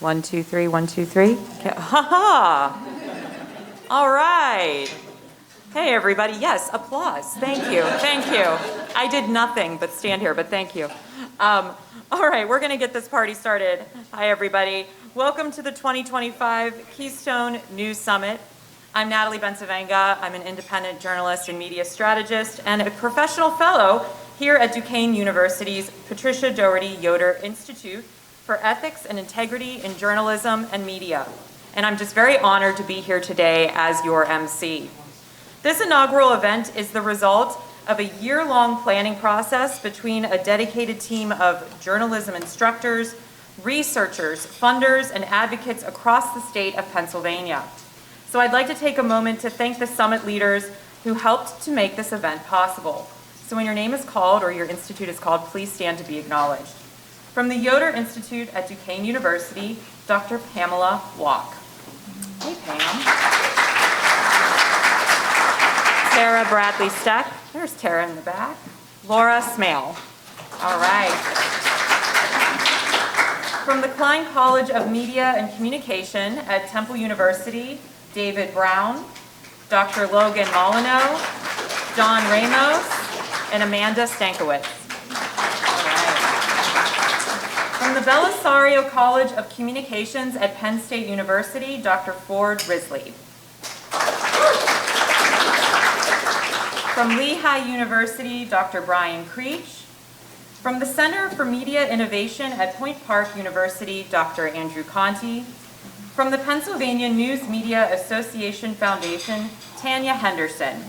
1, 2, 3, 1, 2, 3. Okay. Ha-ha! All right. Hey, everybody. Yes, applause. Thank you. Thank you. I did nothing but stand here, but thank you. All right, we're going to get this party started. Hi, everybody. Welcome to the 2025 Keystone News Summit. I'm Natalie Bencavanga. I'm an independent journalist and media strategist and a professional fellow here at Duquesne University's Patricia Doherty Yoder Institute for Ethics and Integrity in Journalism and Media. And I'm just very honored to be here today as your MC. This inaugural event is the result of a year-long planning process between a dedicated team of journalism instructors, researchers, funders, and advocates across the state of Pennsylvania. So I'd like to take a moment to thank the summit leaders who helped to make this event possible. So when your name is called or your institute is called, please stand to be acknowledged. From the Yoder Institute at Duquesne University, Dr. Pamela Walk. Hey, Pam. Tara Bradley Steck. There's Tara in the back. Laura Smale. All right. From the Klein College of Media and Communication at Temple University, David Brown, Dr. Logan Molyneux, John Ramos, and Amanda Stankiewicz. All right. From the Belisario College of Communications at Penn State University, Dr. Ford Risley. From Lehigh University, Dr. Brian Creech. From the Center for Media Innovation at Point Park University, Dr. Andrew Conti. From the Pennsylvania News Media Association Foundation, Tanya Henderson.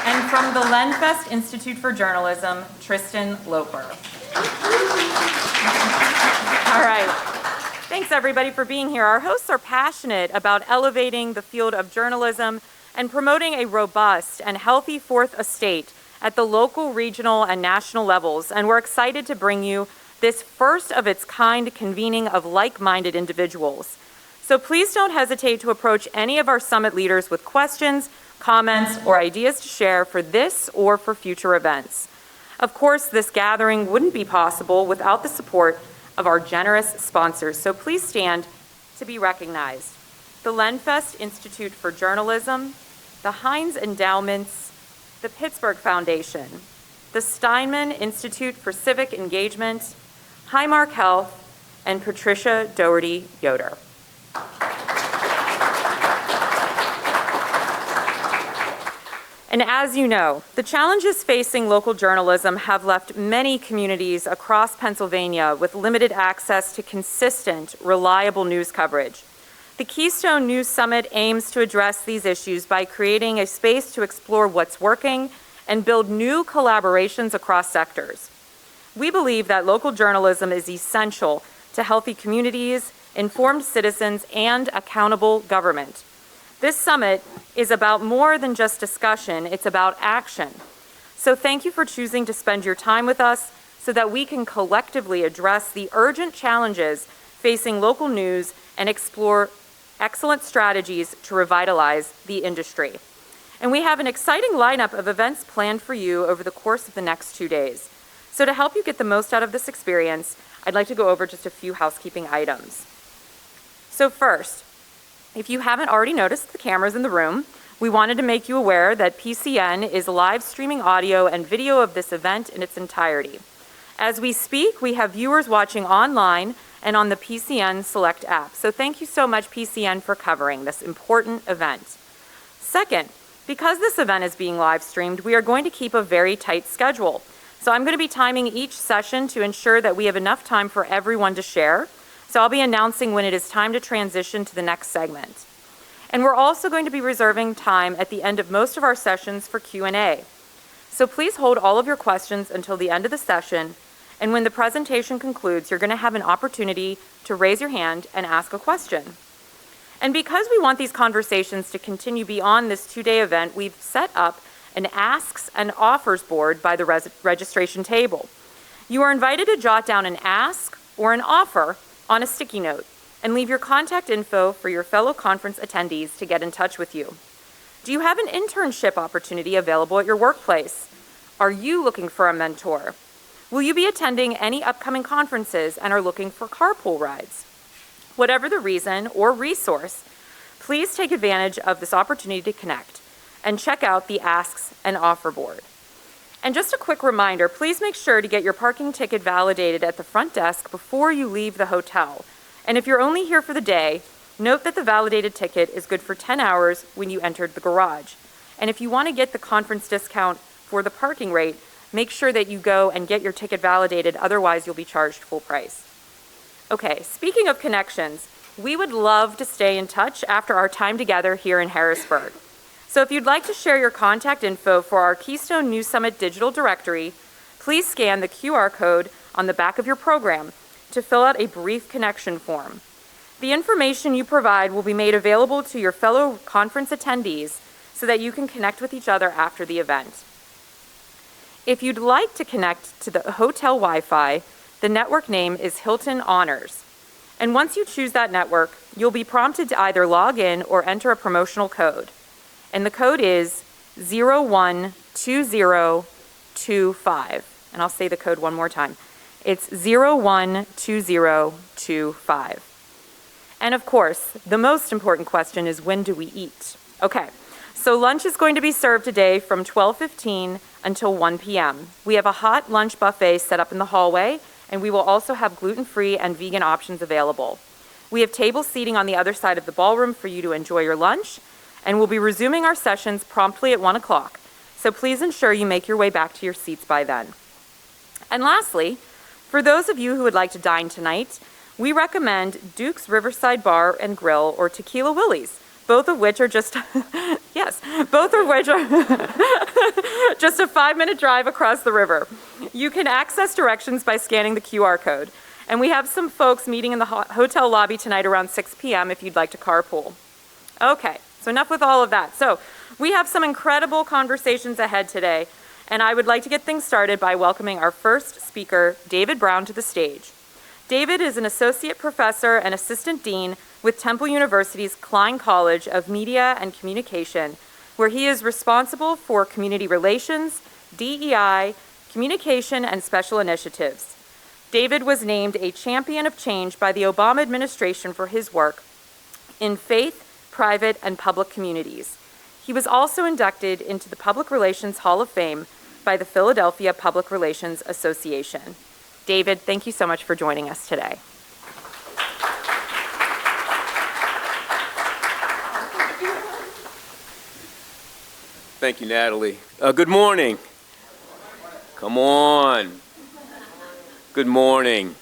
And from the Lenfest Institute for Journalism, Tristan Loper. All right. Thanks, everybody, for being here. Our hosts are passionate about elevating the field of journalism and promoting a robust and healthy fourth estate at the local, regional, and national levels. And we're excited to bring you this first of its kind convening of like-minded individuals. So please don't hesitate to approach any of our summit leaders with questions, comments, or ideas to share for this or for future events. Of course, this gathering wouldn't be possible without the support of our generous sponsors. So please stand to be recognized. The Lenfest Institute for Journalism, the Heinz Endowments, the Pittsburgh Foundation, the Steinman Institute for Civic Engagement, Highmark Health, and Patricia Doherty Yoder. And as you know, the challenges facing local journalism have left many communities across Pennsylvania with limited access to consistent, reliable news coverage. The Keystone News Summit aims to address these issues by creating a space to explore what's working and build new collaborations across sectors. We believe that local journalism is essential to healthy communities, informed citizens, and accountable government. This summit is about more than just discussion, it's about action. So thank you for choosing to spend your time with us so that we can collectively address the urgent challenges facing local news and explore excellent strategies to revitalize the industry. And we have an exciting lineup of events planned for you over the course of the next 2 days. So to help you get the most out of this experience, I'd like to go over just a few housekeeping items. So first, if you haven't already noticed the cameras in the room, we wanted to make you aware that PCN is live streaming audio and video of this event in its entirety. As we speak, we have viewers watching online and on the PCN Select app. So thank you so much, PCN, for covering this important event. Second, because this event is being live streamed, we are going to keep a very tight schedule. So I'm going to be timing each session to ensure that we have enough time for everyone to share. So I'll be announcing when it is time to transition to the next segment. And we're also going to be reserving time at the end of most of our sessions for Q&A. So please hold all of your questions until the end of the session. And when the presentation concludes, you're going to have an opportunity to raise your hand and ask a question. And because we want these conversations to continue beyond this 2-day event, we've set up an asks and offers board by the registration table. You are invited to jot down an ask or an offer on a sticky note and leave your contact info for your fellow conference attendees to get in touch with you. Do you have an internship opportunity available at your workplace? Are you looking for a mentor? Will you be attending any upcoming conferences and are looking for carpool rides? Whatever the reason or resource, please take advantage of this opportunity to connect and check out the Asks and Offer board. And just a quick reminder, please make sure to get your parking ticket validated at the front desk before you leave the hotel. And if you're only here for the day, note that the validated ticket is good for 10 hours when you entered the garage. And if you want to get the conference discount for the parking rate, make sure that you go and get your ticket validated, otherwise you'll be charged full price. Okay, speaking of connections, we would love to stay in touch after our time together here in Harrisburg. So if you'd like to share your contact info for our Keystone News Summit digital directory, please scan the QR code on the back of your program to fill out a brief connection form. The information you provide will be made available to your fellow conference attendees so that you can connect with each other after the event. If you'd like to connect to the hotel Wi-Fi, the network name is Hilton Honors. And once you choose that network, you'll be prompted to either log in or enter a promotional code. And the code is 012025. And I'll say the code one more time. It's 012025. And of course, the most important question is, when do we eat? Okay, so lunch is going to be served today from 12:15 until 1 p.m. We have a hot lunch buffet set up in the hallway, and we will also have gluten-free and vegan options available. We have table seating on the other side of the ballroom for you to enjoy your lunch, and we'll be resuming our sessions promptly at 1 o'clock. So please ensure you make your way back to your seats by then. And lastly, for those of you who would like to dine tonight, we recommend Duke's Riverside Bar and Grill or Tequila Willie's, both of which are just, yes, both of which are just a 5-minute drive across the river. You can access directions by scanning the QR code. And we have some folks meeting in the hotel lobby tonight around 6 p.m. if you'd like to carpool. Okay, so enough with all of that. So we have some incredible conversations ahead today, and I would like to get things started by welcoming our first speaker, David Brown, to the stage. David is an associate professor and assistant dean with Temple University's Klein College of Media and Communication, where he is responsible for community relations, DEI, communication, and special initiatives. David was named a champion of change by the Obama administration for his work in faith, private, and public communities. He was also inducted into the Public Relations Hall of Fame by the Philadelphia Public Relations Association. David, thank you so much for joining us today. Thank you, Natalie. Good morning. Come on. Good morning.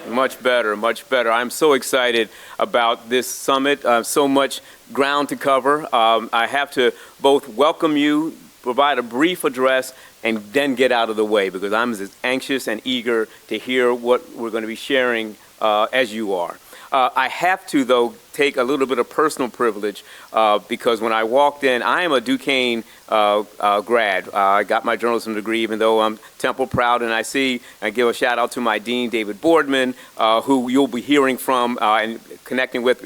Much better, much better. I'm so excited about this summit. So much ground to cover. I have to both welcome you, provide a brief address, and then get out of the way, because I'm as anxious and eager to hear what we're going to be sharing as you are. I have to, though, take a little bit of personal privilege because when I walked in, I am a Duquesne grad. I got my journalism degree, even though I'm Temple proud, and I give a shout out to my dean, David Boardman, who you'll be hearing from and connecting with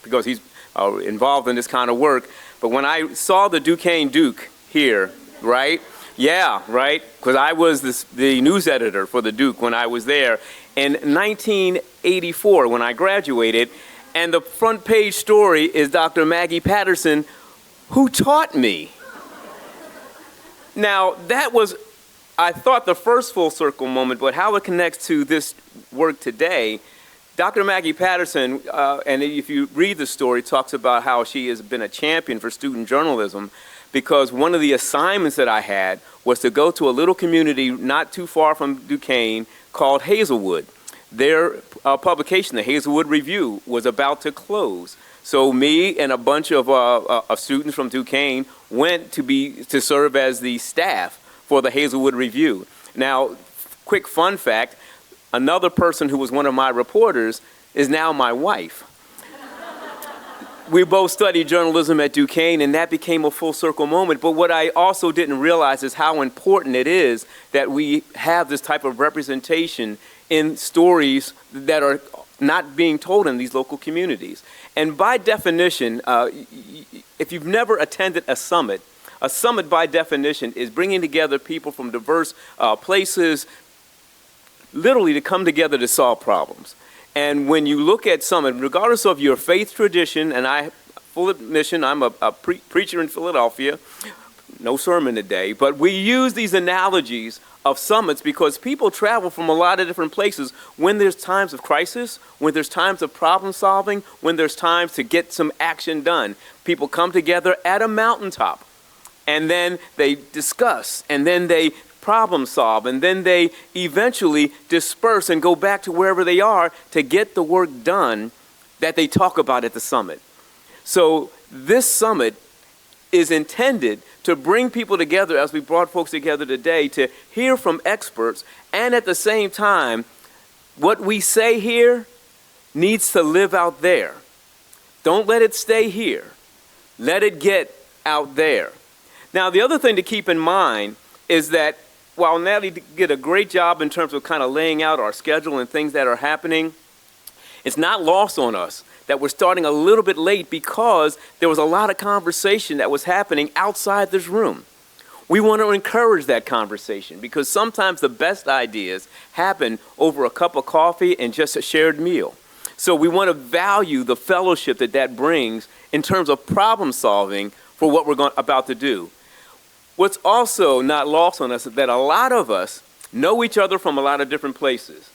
because he's involved in this kind of work. But when I saw the Duquesne Duke here, right? Yeah, right, because I was the news editor for the Duke when I was there in 1984 when I graduated, and the front page story is Dr. Maggie Patterson, who taught me. Now, that was, I thought, the first full circle moment, but how it connects to this work today, Dr. Maggie Patterson, and if you read the story, talks about how she has been a champion for student journalism, because one of the assignments that I had was to go to a little community not too far from Duquesne called Hazelwood. Their publication, the Hazelwood Review, was about to close. So me and a bunch of students from Duquesne went to serve as the staff for the Hazelwood Review. Now, quick fun fact, another person who was one of my reporters is now my wife. We both studied journalism at Duquesne, and that became a full circle moment. But what I also didn't realize is how important it is that we have this type of representation in stories that are not being told in these local communities. And by definition, if you've never attended a summit by definition is bringing together people from diverse places, literally to come together to solve problems. And when you look at Summit, regardless of your faith tradition, and I, full admission, I'm a preacher in Philadelphia, no sermon today, but we use these analogies of summits because people travel from a lot of different places when there's times of crisis, when there's times of problem solving, when there's times to get some action done. People come together at a mountaintop, and then they discuss, and then they problem solve, and then they eventually disperse and go back to wherever they are to get the work done that they talk about at the summit. So this summit is intended to bring people together, as we brought folks together today, to hear from experts, and at the same time, what we say here needs to live out there. Don't let it stay here. Let it get out there. Now, the other thing to keep in mind is that while Natalie did a great job in terms of kind of laying out our schedule and things that are happening, it's not lost on us that we're starting a little bit late because there was a lot of conversation that was happening outside this room. We want to encourage that conversation because sometimes the best ideas happen over a cup of coffee and just a shared meal. So we want to value the fellowship that that brings in terms of problem solving for what we're about to do. What's also not lost on us is that a lot of us know each other from a lot of different places,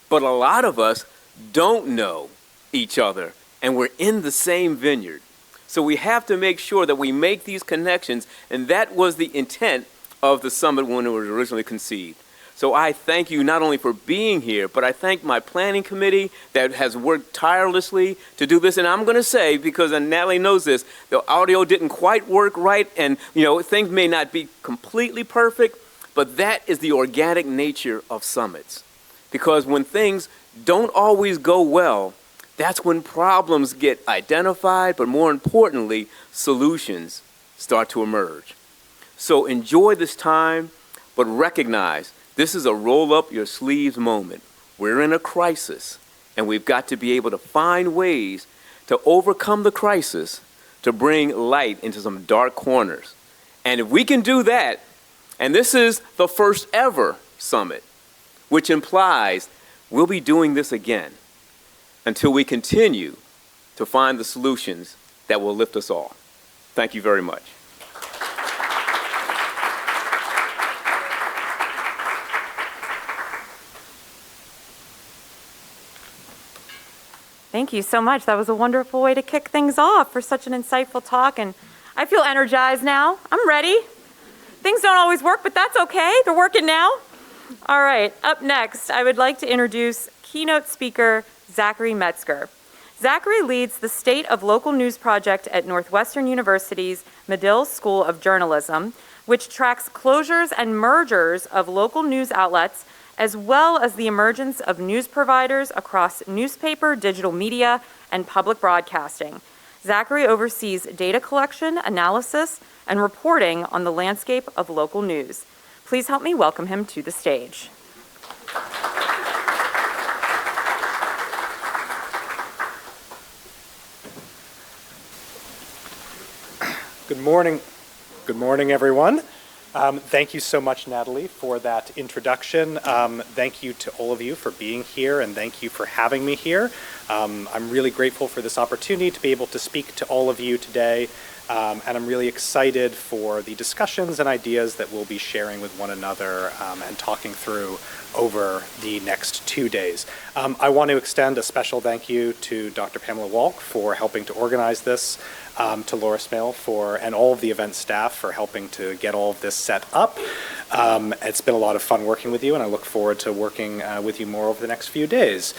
but a lot of us don't know each other, and we're in the same vineyard. So we have to make sure that we make these connections, and that was the intent of the summit when it was originally conceived. So I thank you not only for being here, but I thank my planning committee that has worked tirelessly to do this. And I'm going to say, because Natalie knows this, the audio didn't quite work right, and things may not be completely perfect, but that is the organic nature of summits. Because when things don't always go well, that's when problems get identified, but more importantly, solutions start to emerge. So enjoy this time, but recognize this is a roll-up-your-sleeves moment. We're in a crisis, and we've got to be able to find ways to overcome the crisis to bring light into some dark corners. And if we can do that, and this is the first ever summit, which implies we'll be doing this again until we continue to find the solutions that will lift us all. Thank you very much. Thank you so much. That was a wonderful way to kick things off for such an insightful talk, and I feel energized now. I'm ready. Things don't always work, but that's okay. They're working now. All right, up next, I would like to introduce keynote speaker Zachary Metzger. Zachary leads the State of Local News project at Northwestern University's Medill School of Journalism, which tracks closures and mergers of local news outlets, as well as the emergence of news providers across newspaper, digital media, and public broadcasting. Zachary oversees data collection, analysis, and reporting on the landscape of local news. Please help me welcome him to the stage. Good morning. Good morning, everyone. Thank you so much, Natalie, for that introduction. Thank you to all of you for being here, and thank you for having me here. I'm really grateful for this opportunity to be able to speak to all of you today, and I'm really excited for the discussions and ideas that we'll be sharing with one another and talking through over the next 2 days. I want to extend a special thank you to Dr. Pamela Walk for helping to organize this, to Laura Smale and all of the event staff for helping to get all of this set up. It's been a lot of fun working with you, and I look forward to working with you more over the next few days.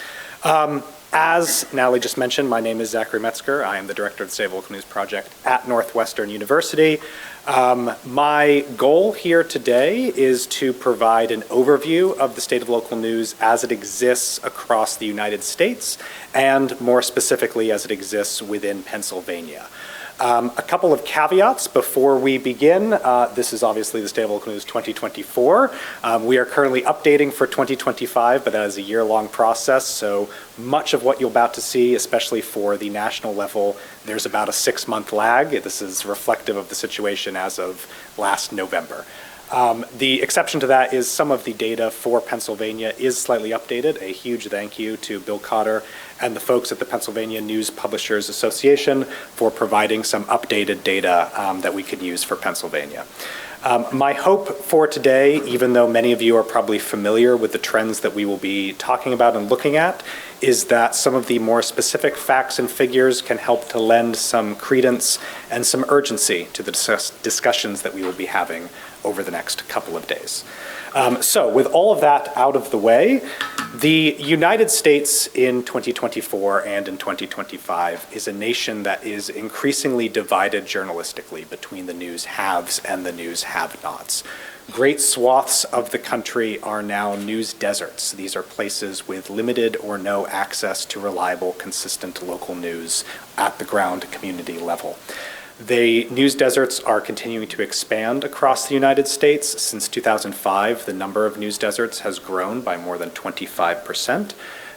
As Natalie just mentioned, my name is Zachary Metzger. I am the director of the State of Local News Project at Northwestern University. My goal here today is to provide an overview of the state of local news as it exists across the United States, and more specifically as it exists within Pennsylvania. A couple of caveats before we begin. This is obviously the State of Local News 2024. We are currently updating for 2025, but that is a year-long process, so much of what you're about to see, especially for the national level, there's about a 6-month lag. This is reflective of the situation as of last November. The exception to that is some of the data for Pennsylvania is slightly updated. A huge thank you to Bill Cotter and the folks at the Pennsylvania News Publishers Association for providing some updated data that we could use for Pennsylvania. My hope for today, even though many of you are probably familiar with the trends that we will be talking about and looking at, is that some of the more specific facts and figures can help to lend some credence and some urgency to the discussions that we will be having over the next couple of days. So with all of that out of the way, the United States in 2024 and in 2025 is a nation that is increasingly divided journalistically between the news haves and the news have-nots. Great swaths of the country are now news deserts. These are places with limited or no access to reliable, consistent local news at the ground community level. The news deserts are continuing to expand across the United States. Since 2005, the number of news deserts has grown by more than 25%.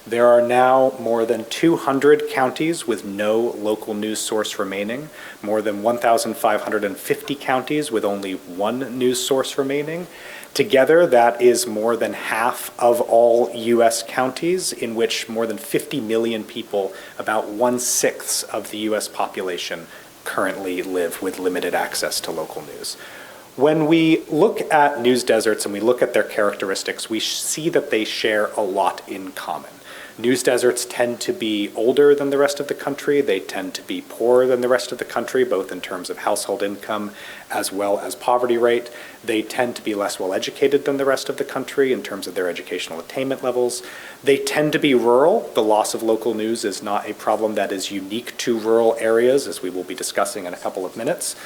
There are now more than 200 counties with no local news source remaining, more than 1,550 counties with only one news source remaining. Together, that is more than half of all U.S. counties, in which more than 50 million people, about 1/6 of the U.S. population, currently live with limited access to local news. When we look at news deserts and we look at their characteristics, we see that they share a lot in common. News deserts tend to be older than the rest of the country. They tend to be poorer than the rest of the country, both in terms of household income as well as poverty rate. They tend to be less well educated than the rest of the country in terms of their educational attainment levels. They tend to be rural. The loss of local news is not a problem that is unique to rural areas, as we will be discussing in a couple of minutes.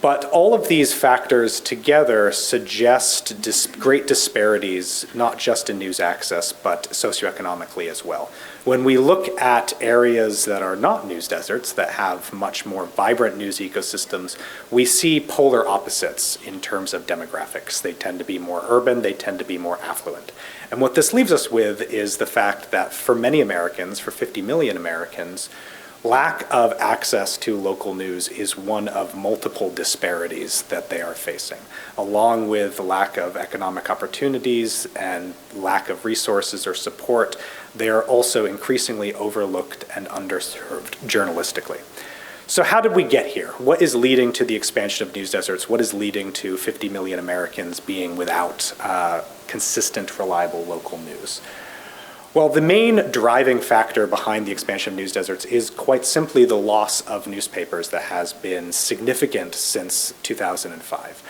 But all of these factors together suggest great disparities, not just in news access, but socioeconomically as well. When we look at areas that are not news deserts, that have much more vibrant news ecosystems, we see polar opposites in terms of demographics. They tend to be more urban, they tend to be more affluent. And what this leaves us with is the fact that for many Americans, for 50 million Americans, lack of access to local news is one of multiple disparities that they are facing, along with the lack of economic opportunities and lack of resources or support. They are also increasingly overlooked and underserved journalistically. So how did we get here? What is leading to the expansion of news deserts? What is leading to 50 million Americans being without consistent, reliable local news? Well, the main driving factor behind the expansion of news deserts is quite simply the loss of newspapers that has been significant since 2005.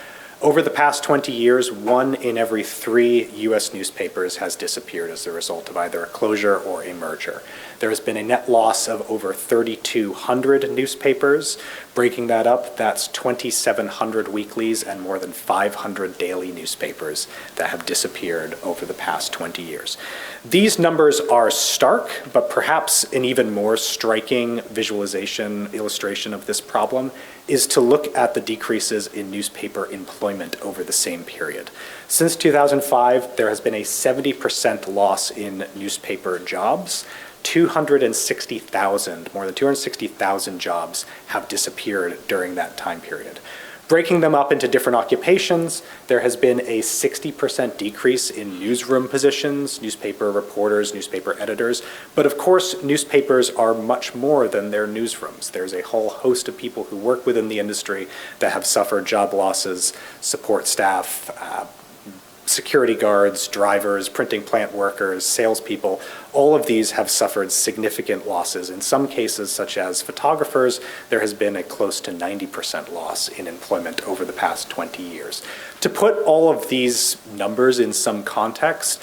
Over the past 20 years, 1 in every 3 U.S. newspapers has disappeared as a result of either a closure or a merger. There has been a net loss of over 3,200 newspapers. Breaking that up, that's 2,700 weeklies and more than 500 daily newspapers that have disappeared over the past 20 years. These numbers are stark, but perhaps an even more striking illustration of this problem is to look at the decreases in newspaper employment over the same period. Since 2005, there has been a 70% loss in newspaper jobs. More than 260,000 jobs have disappeared during that time period. Breaking them up into different occupations, there has been a 60% decrease in newsroom positions, newspaper reporters, newspaper editors. But of course, newspapers are much more than their newsrooms. There's a whole host of people who work within the industry that have suffered job losses, support staff, security guards, drivers, printing plant workers, salespeople. All of these have suffered significant losses. In some cases, such as photographers, there has been a close to 90% loss in employment over the past 20 years. To put all of these numbers in some context,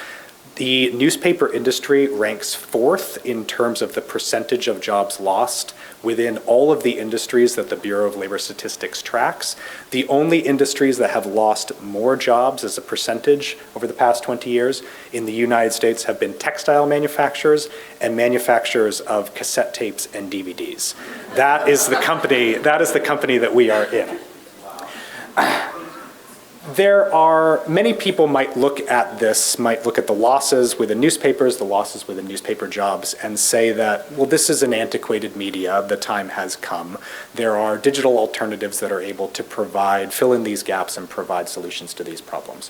the newspaper industry ranks 4th in terms of the percentage of jobs lost within all of the industries that the Bureau of Labor Statistics tracks. The only industries that have lost more jobs as a percentage over the past 20 years in the United States have been textile manufacturers and manufacturers of cassette tapes and DVDs. That is the company that we are in. Many people might look at this, might look at the losses within newspapers, the losses within newspaper jobs, and say that, well, this is an antiquated media, the time has come. There are digital alternatives that are able to fill in these gaps and provide solutions to these problems.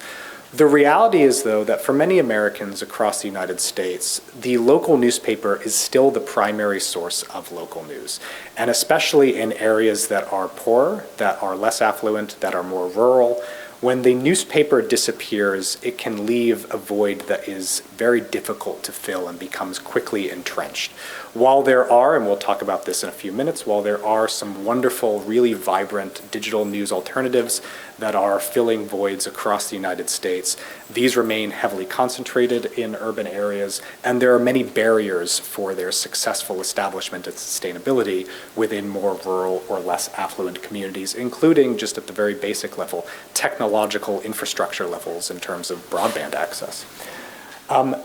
The reality is, though, that for many Americans across the United States, the local newspaper is still the primary source of local news. And especially in areas that are poorer, that are less affluent, that are more rural, when the newspaper disappears, it can leave a void that is very difficult to fill and becomes quickly entrenched. While there are, and we'll talk about this in a few minutes, while there are some wonderful, really vibrant digital news alternatives that are filling voids across the United States, these remain heavily concentrated in urban areas, and there are many barriers for their successful establishment and sustainability within more rural or less affluent communities, including, just at the very basic level, technological infrastructure levels in terms of broadband access.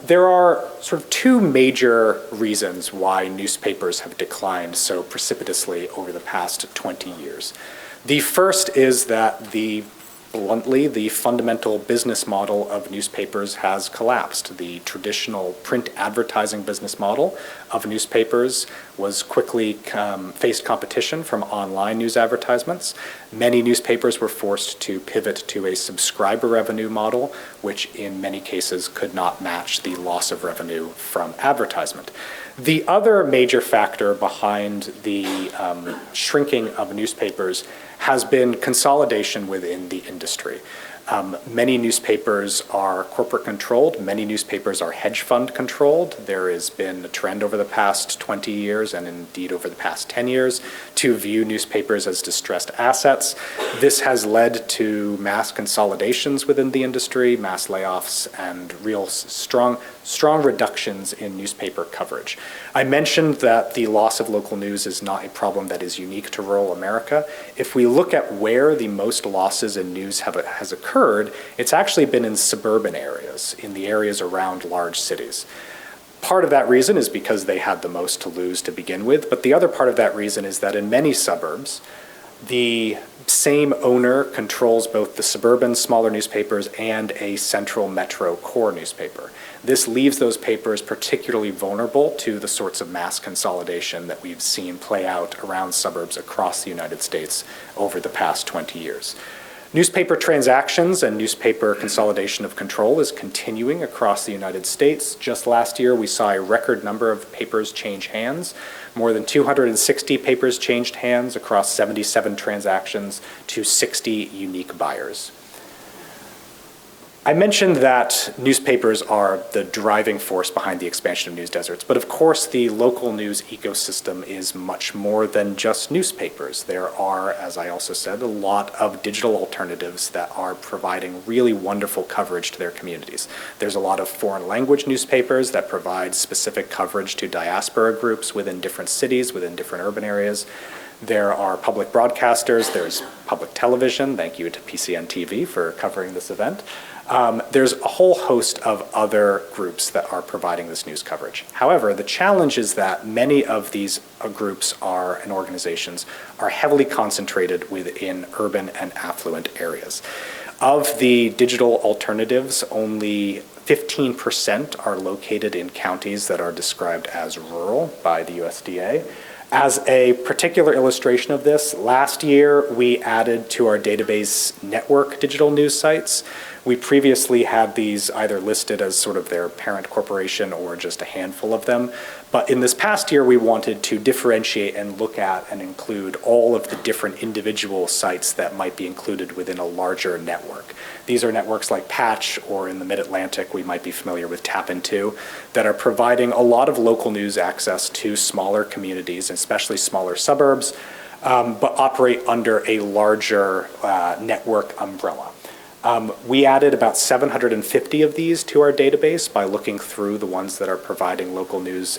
There are sort of two major reasons why newspapers have declined so precipitously over the past 20 years. The first is that bluntly, the fundamental business model of newspapers has collapsed. The traditional print advertising business model of newspapers was quickly faced competition from online news advertisements. Many newspapers were forced to pivot to a subscriber revenue model, which in many cases could not match the loss of revenue from advertisement. The other major factor behind the shrinking of newspapers has been consolidation within the industry. Many newspapers are corporate controlled, many newspapers are hedge fund controlled. There has been a trend over the past 20 years and indeed over the past 10 years to view newspapers as distressed assets. This has led to mass consolidations within the industry, mass layoffs, and real strong reductions in newspaper coverage. I mentioned that the loss of local news is not a problem that is unique to rural America. If we look at where the most losses in news has occurred, it's actually been in suburban areas, in the areas around large cities. Part of that reason is because they had the most to lose to begin with, but the other part of that reason is that in many suburbs, the same owner controls both the suburban smaller newspapers and a central metro core newspaper. This leaves those papers particularly vulnerable to the sorts of mass consolidation that we've seen play out around suburbs across the United States over the past 20 years. Newspaper transactions and newspaper consolidation of control is continuing across the United States. Just last year, we saw a record number of papers change hands. More than 260 papers changed hands across 77 transactions to 60 unique buyers. I mentioned that newspapers are the driving force behind the expansion of news deserts, but of course the local news ecosystem is much more than just newspapers. There are, as I also said, a lot of digital alternatives that are providing really wonderful coverage to their communities. There's a lot of foreign language newspapers that provide specific coverage to diaspora groups within different cities, within different urban areas. There are public broadcasters, there's public television, thank you to PCN TV for covering this event. There's a whole host of other groups that are providing this news coverage. However, the challenge is that many of these groups and organizations are heavily concentrated within urban and affluent areas. Of the digital alternatives, only 15% are located in counties that are described as rural by the USDA. As a particular illustration of this, last year we added to our database network digital news sites. We previously had these either listed as sort of their parent corporation or just a handful of them. But in this past year, we wanted to differentiate and look at and include all of the different individual sites that might be included within a larger network. These are networks like Patch, or in the Mid-Atlantic, we might be familiar with Tap Into, that are providing a lot of local news access to smaller communities, especially smaller suburbs, but operate under a larger network umbrella. We added about 750 of these to our database by looking through the ones that are providing local news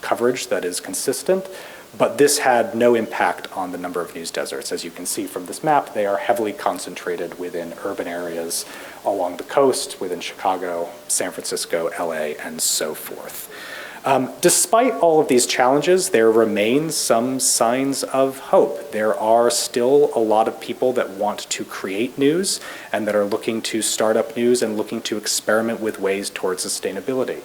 coverage that is consistent, but this had no impact on the number of news deserts. As you can see from this map, they are heavily concentrated within urban areas along the coast, within Chicago, San Francisco, LA, and so forth. Despite all of these challenges, there remain some signs of hope. There are still a lot of people that want to create news and that are looking to start up news and looking to experiment with ways towards sustainability.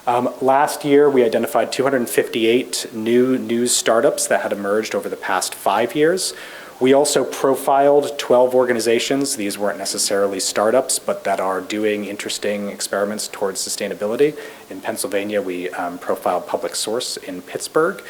Last year, we identified 258 new news startups that had emerged over the past 5 years. We also profiled 12 organizations. These weren't necessarily startups, but that are doing interesting experiments towards sustainability. In Pennsylvania, we profiled Public Source in Pittsburgh.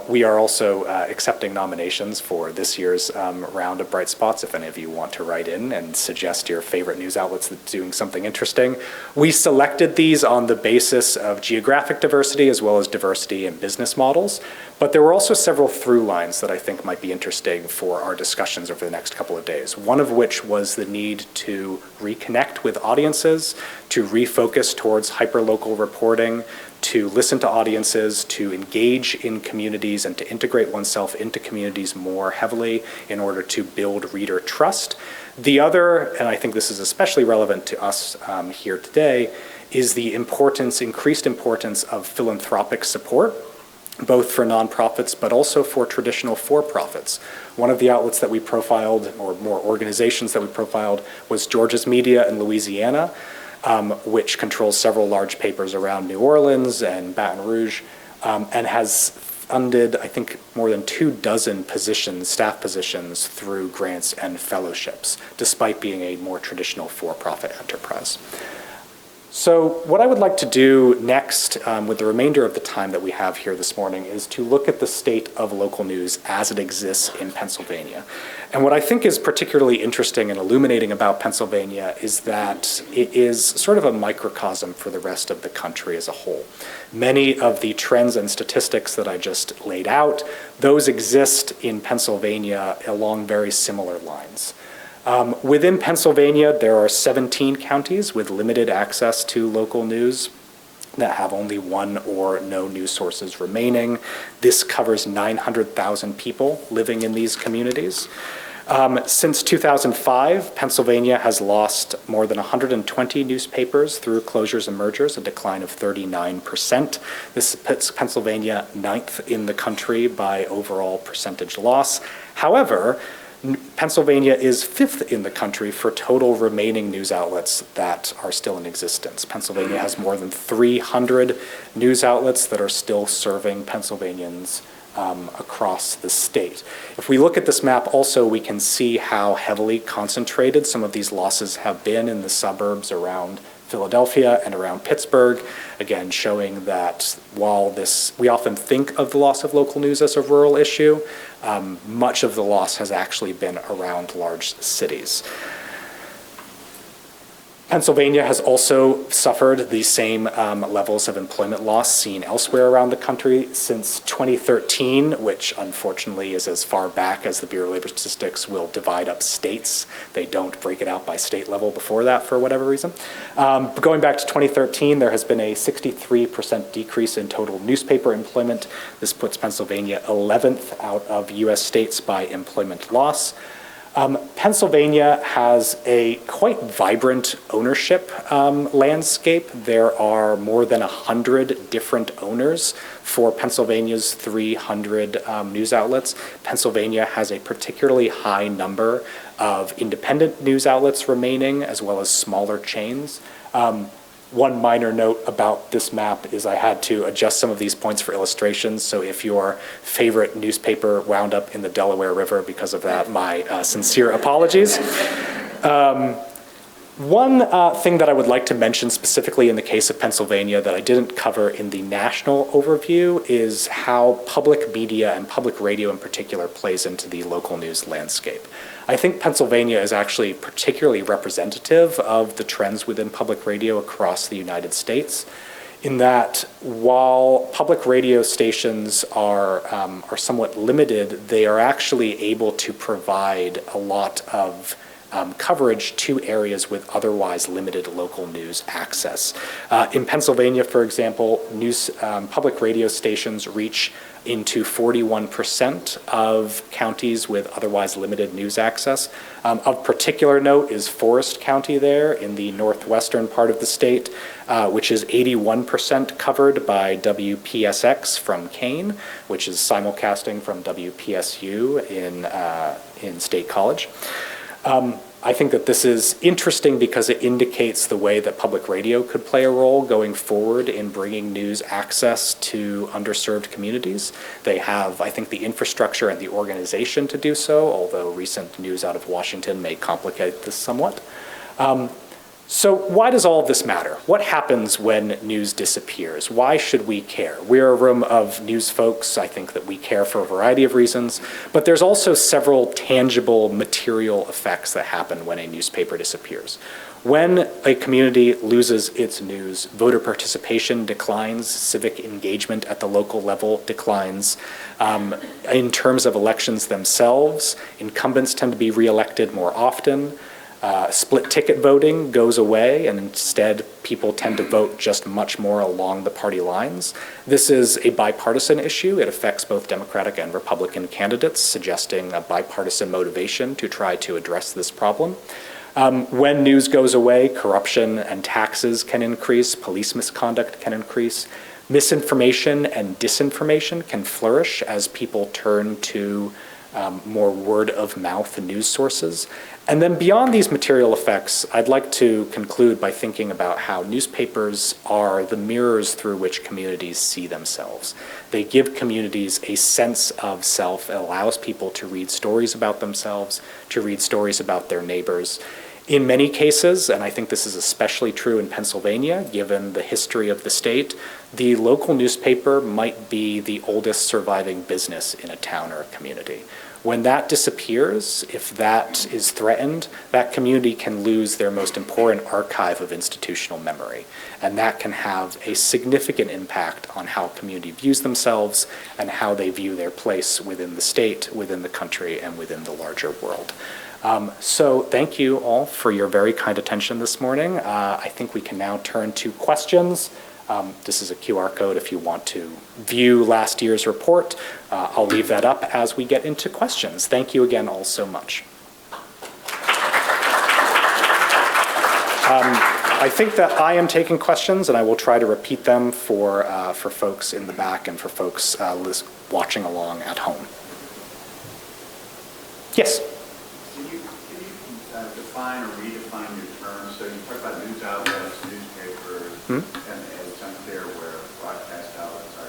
We are also accepting nominations for this year's round of Bright Spots, if any of you want to write in and suggest your favorite news outlets that's doing something interesting. We selected these on the basis of geographic diversity as well as diversity in business models, but there were also several through lines that I think might be interesting for our discussions over the next couple of days, one of which was the need to reconnect with audiences, to refocus towards hyperlocal reporting, to listen to audiences, to engage in communities, and to integrate oneself into communities more heavily in order to build reader trust. The other, and I think this is especially relevant to us here today, is the increased importance of philanthropic support, both for nonprofits but also for traditional for-profits. One of the outlets that we profiled, or more organizations that we profiled, was Georgia's Media in Louisiana, which controls several large papers around New Orleans and Baton Rouge, and has funded, I think, more than 24 staff positions through grants and fellowships, despite being a more traditional for-profit enterprise. So what I would like to do next, with the remainder of the time that we have here this morning, is to look at the state of local news as it exists in Pennsylvania. And what I think is particularly interesting and illuminating about Pennsylvania is that it is sort of a microcosm for the rest of the country as a whole. Many of the trends and statistics that I just laid out, those exist in Pennsylvania along very similar lines. Within Pennsylvania, there are 17 counties with limited access to local news that have only one or no news sources remaining. This covers 900,000 people living in these communities. Since 2005, Pennsylvania has lost more than 120 newspapers through closures and mergers, a decline of 39%. This puts Pennsylvania 9th in the country by overall percentage loss. However, Pennsylvania is 5th in the country for total remaining news outlets that are still in existence. Pennsylvania has more than 300 news outlets that are still serving Pennsylvanians across the state. If we look at this map also, we can see how heavily concentrated some of these losses have been in the suburbs around Philadelphia and around Pittsburgh, again showing that while we often think of the loss of local news as a rural issue, much of the loss has actually been around large cities. Pennsylvania has also suffered the same levels of employment loss seen elsewhere around the country since 2013, which unfortunately is as far back as the Bureau of Labor Statistics will divide up states. They don't break it out by state level before that for whatever reason. But going back to 2013, there has been a 63% decrease in total newspaper employment. This puts Pennsylvania 11th out of U.S. states by employment loss. Pennsylvania has a quite vibrant ownership landscape. There are more than 100 different owners for Pennsylvania's 300 news outlets. Pennsylvania has a particularly high number of independent news outlets remaining, as well as smaller chains. One minor note about this map is I had to adjust some of these points for illustrations, so if your favorite newspaper wound up in the Delaware River because of that, my sincere apologies. One thing that I would like to mention specifically in the case of Pennsylvania that I didn't cover in the national overview is how public media and public radio in particular plays into the local news landscape. I think Pennsylvania is actually particularly representative of the trends within public radio across the United States, in that while public radio stations are somewhat limited, they are actually able to provide a lot of coverage to areas with otherwise limited local news access. In Pennsylvania, for example, public radio stations reach into 41% of counties with otherwise limited news access. Of particular note is Forest County there in the northwestern part of the state, which is 81% covered by WPSX from Kane, which is simulcasting from WPSU in State College. I think that this is interesting because it indicates the way that public radio could play a role going forward in bringing news access to underserved communities. They have, I think, the infrastructure and the organization to do so, although recent news out of Washington may complicate this somewhat. So why does all of this matter? What happens when news disappears? Why should we care? We're a room of news folks. I think that we care for a variety of reasons, but there's also several tangible material effects that happen when a newspaper disappears. When a community loses its news, voter participation declines, civic engagement at the local level declines. In terms of elections themselves, incumbents tend to be reelected more often. Split ticket voting goes away, and instead people tend to vote just much more along the party lines. This is a bipartisan issue. It affects both Democratic and Republican candidates, suggesting a bipartisan motivation to try to address this problem. When news goes away, corruption and taxes can increase, police misconduct can increase, misinformation and disinformation can flourish as people turn to more word-of-mouth news sources. And then beyond these material effects, I'd like to conclude by thinking about how newspapers are the mirrors through which communities see themselves. They give communities a sense of self. It allows people to read stories about themselves, to read stories about their neighbors. In many cases, and I think this is especially true in Pennsylvania, given the history of the state, the local newspaper might be the oldest surviving business in a town or a community. When that disappears, if that is threatened, that community can lose their most important archive of institutional memory. And that can have a significant impact on how a community views themselves and how they view their place within the state, within the country, and within the larger world. So thank you all for your very kind attention this morning. I think we can now turn to questions. This is a QR code if you want to view last year's report. I'll leave that up as we get into questions. Thank you again all so much. I think that I am taking questions, and I will try to repeat them for folks in the back and for folks watching along at home. Yes? Can you define or redefine your terms? So you talk about news outlets, newspapers, and it's unclear where broadcast outlets are.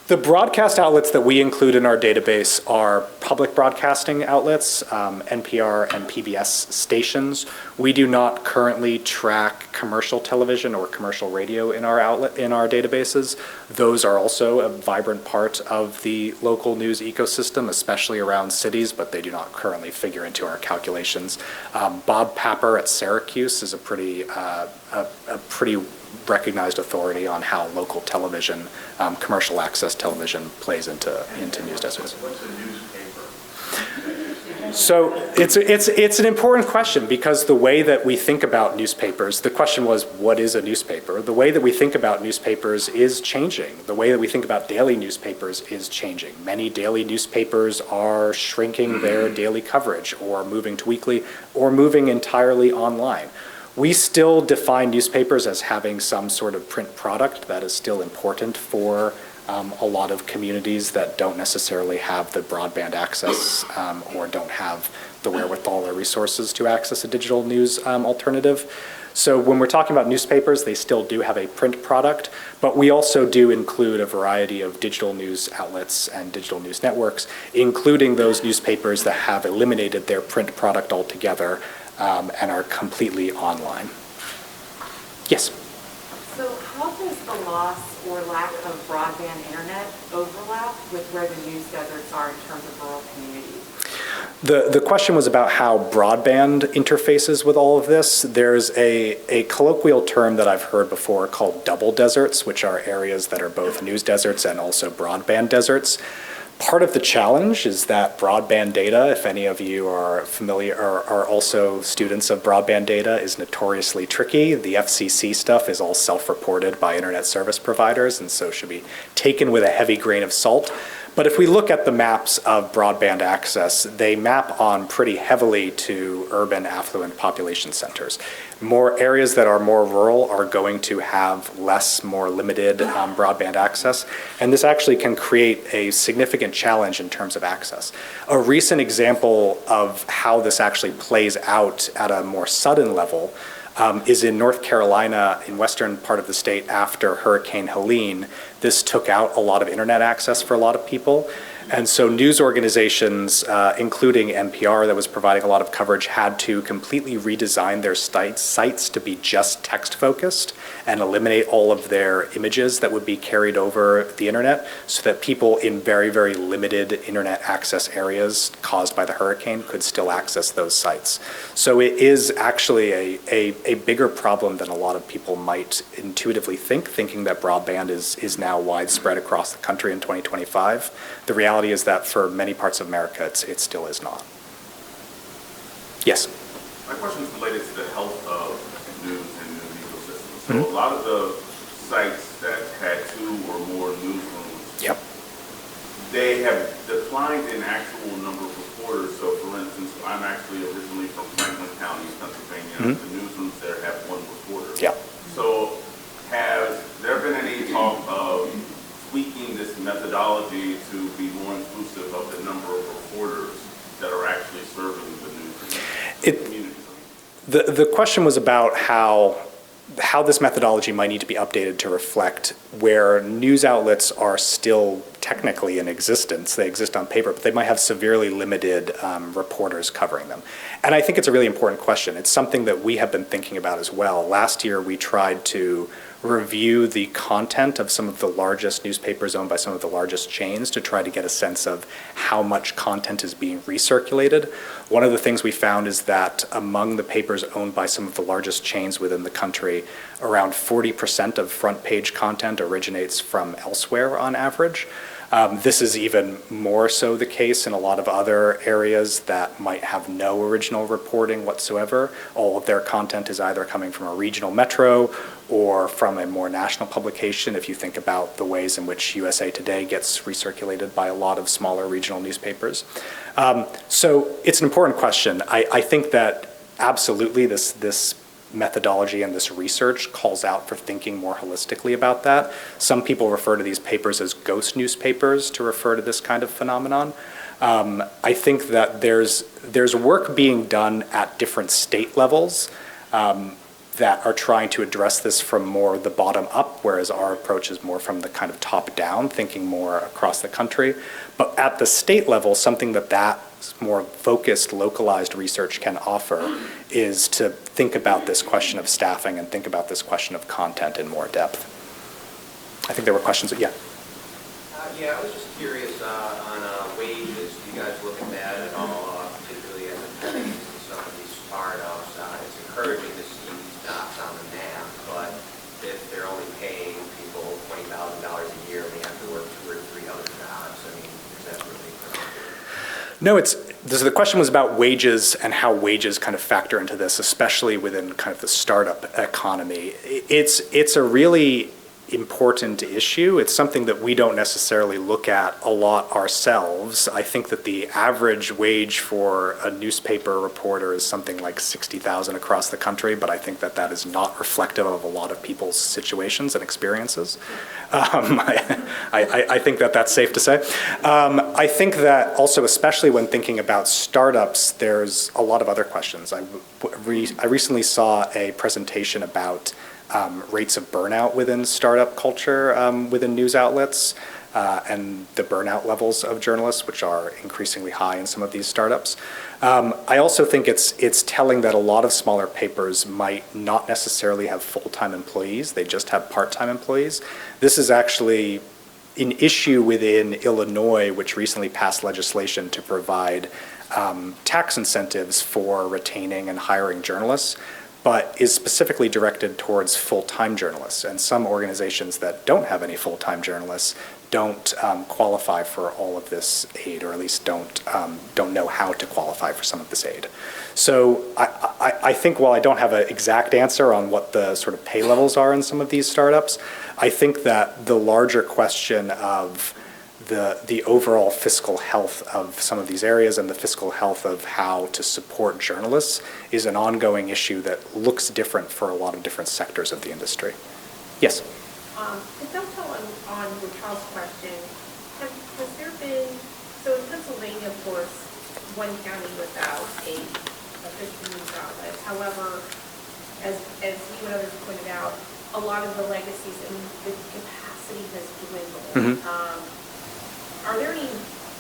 The broadcast outlets that we include in our database are public broadcasting outlets, NPR and PBS stations. We do not currently track commercial television or commercial radio in our databases. Those are also a vibrant part of the local news ecosystem, especially around cities, but they do not currently figure into our calculations. Bob Papper at Syracuse is a pretty recognized authority on how local television, commercial access television, plays into news deserts. What's a newspaper? So it's an important question, because the way that we think about newspapers, the question was, what is a newspaper? The way that we think about newspapers is changing. The way that we think about daily newspapers is changing. Many daily newspapers are shrinking their daily coverage, or moving to weekly, or moving entirely online. We still define newspapers as having some sort of print product that is still important for a lot of communities that don't necessarily have the broadband access or don't have the wherewithal or resources to access a digital news alternative. So when we're talking about newspapers, they still do have a print product, but we also do include a variety of digital news outlets and digital news networks, including those newspapers that have eliminated their print product altogether and are completely online. Yes? So how does the loss or lack of broadband internet overlap with where the news deserts are in terms of rural communities? The question was about how broadband interfaces with all of this. There's a colloquial term that I've heard before called double deserts, which are areas that are both news deserts and also broadband deserts. Part of the challenge is that broadband data, if any of you are familiar or are also students of broadband data, is notoriously tricky. The FCC stuff is all self-reported by internet service providers, and so should be taken with a heavy grain of salt. But if we look at the maps of broadband access, they map on pretty heavily to urban affluent population centers. More areas that are more rural are going to have less, more limited broadband access, and this actually can create a significant challenge in terms of access. A recent example of how this actually plays out at a more sudden level is in North Carolina, in western part of the state after Hurricane Helene. This took out a lot of internet access for a lot of people. And so news organizations, including NPR that was providing a lot of coverage, had to completely redesign their sites to be just text focused and eliminate all of their images that would be carried over the internet so that people in very, very limited internet access areas caused by the hurricane could still access those sites. So it is actually a bigger problem than a lot of people might intuitively think, thinking that broadband is now widespread across the country in 2025. The reality is that for many parts of America, it still is not. Yes? My question is related to the health of news and news ecosystems. So a lot of the sites that had 2 or more newsrooms, Yep. they have declined in actual number of reporters. So for instance, I'm actually originally from Franklin County, Pennsylvania. The newsrooms there have 1 reporter. Yep. So has there been any talk of tweaking this methodology to be more inclusive of the number of reporters that are actually serving the news communities? The question was about how this methodology might need to be updated to reflect where news outlets are still technically in existence. They exist on paper, but they might have severely limited reporters covering them. And I think it's a really important question. It's something that we have been thinking about as well. Last year, we tried to review the content of some of the largest newspapers owned by some of the largest chains to try to get a sense of how much content is being recirculated. One of the things we found is that among the papers owned by some of the largest chains within the country, around 40% of front page content originates from elsewhere on average. This is even more so the case in a lot of other areas that might have no original reporting whatsoever. All of their content is either coming from a regional metro or from a more national publication, if you think about the ways in which USA Today gets recirculated by a lot of smaller regional newspapers. So it's an important question. I think that absolutely this methodology and this research calls out for thinking more holistically about that. Some people refer to these papers as ghost newspapers to refer to this kind of phenomenon. I think that there's work being done at different state levels that are trying to address this from more the bottom up, whereas our approach is more from the kind of top down, thinking more across the country. But at the state level, something that more focused, localized research can offer is to think about this question of staffing and think about this question of content in more depth. I think there were questions, yeah. Yeah, I was just curious on wages. Do you guys look at that at all, particularly as it pertains to some of these startups? It's encouraging to see these dots on the map, but if they're only paying people $20,000 a year and they have to work 2 or 3 other jobs, I mean, is that really productive? No, the question was about wages and how wages kind of factor into this, especially within kind of the startup economy. It's a really important issue. It's something that we don't necessarily look at a lot ourselves. I think that the average wage for a newspaper reporter is something like $60,000 across the country, but I think that is not reflective of a lot of people's situations and experiences. I think that's safe to say. I think that also, especially when thinking about startups, there's a lot of other questions. I recently saw a presentation about rates of burnout within startup culture within news outlets and the burnout levels of journalists, which are increasingly high in some of these startups. I also think it's telling that a lot of smaller papers might not necessarily have full-time employees, they just have part-time employees. This is actually an issue within Illinois, which recently passed legislation to provide tax incentives for retaining and hiring journalists, but is specifically directed towards full-time journalists. And some organizations that don't have any full-time journalists don't qualify for all of this aid, or at least don't know how to qualify for some of this aid. So I think while I don't have an exact answer on what the sort of pay levels are in some of these startups, I think that the larger question of the overall fiscal health of some of these areas and the fiscal health of how to support journalists is an ongoing issue that looks different for a lot of different sectors of the industry. Yes? To dovetail on your Charles' question, has there been, so in Pennsylvania, of course, one county without a official news outlet. However, as you and others pointed out, a lot of the legacies and the capacity has dwindled. Are there any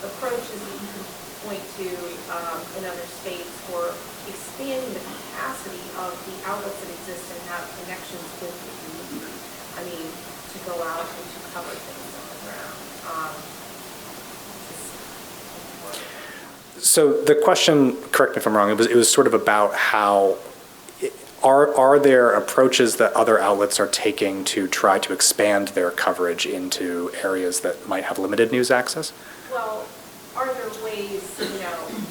approaches that you can point to in other states for expanding the capacity of the outlets that exist and have connections with the community? I mean, to go out and to cover things on the ground. So the question, correct me if I'm wrong, it was sort of about how are there approaches that other outlets are taking to try to expand their coverage into areas that might have limited news access? Well, are there ways,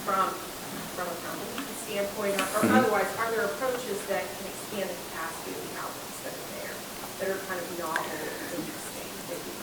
from a company standpoint or otherwise, are there approaches that can expand the capacity of the outlets that are there, that are kind of novel and interesting that you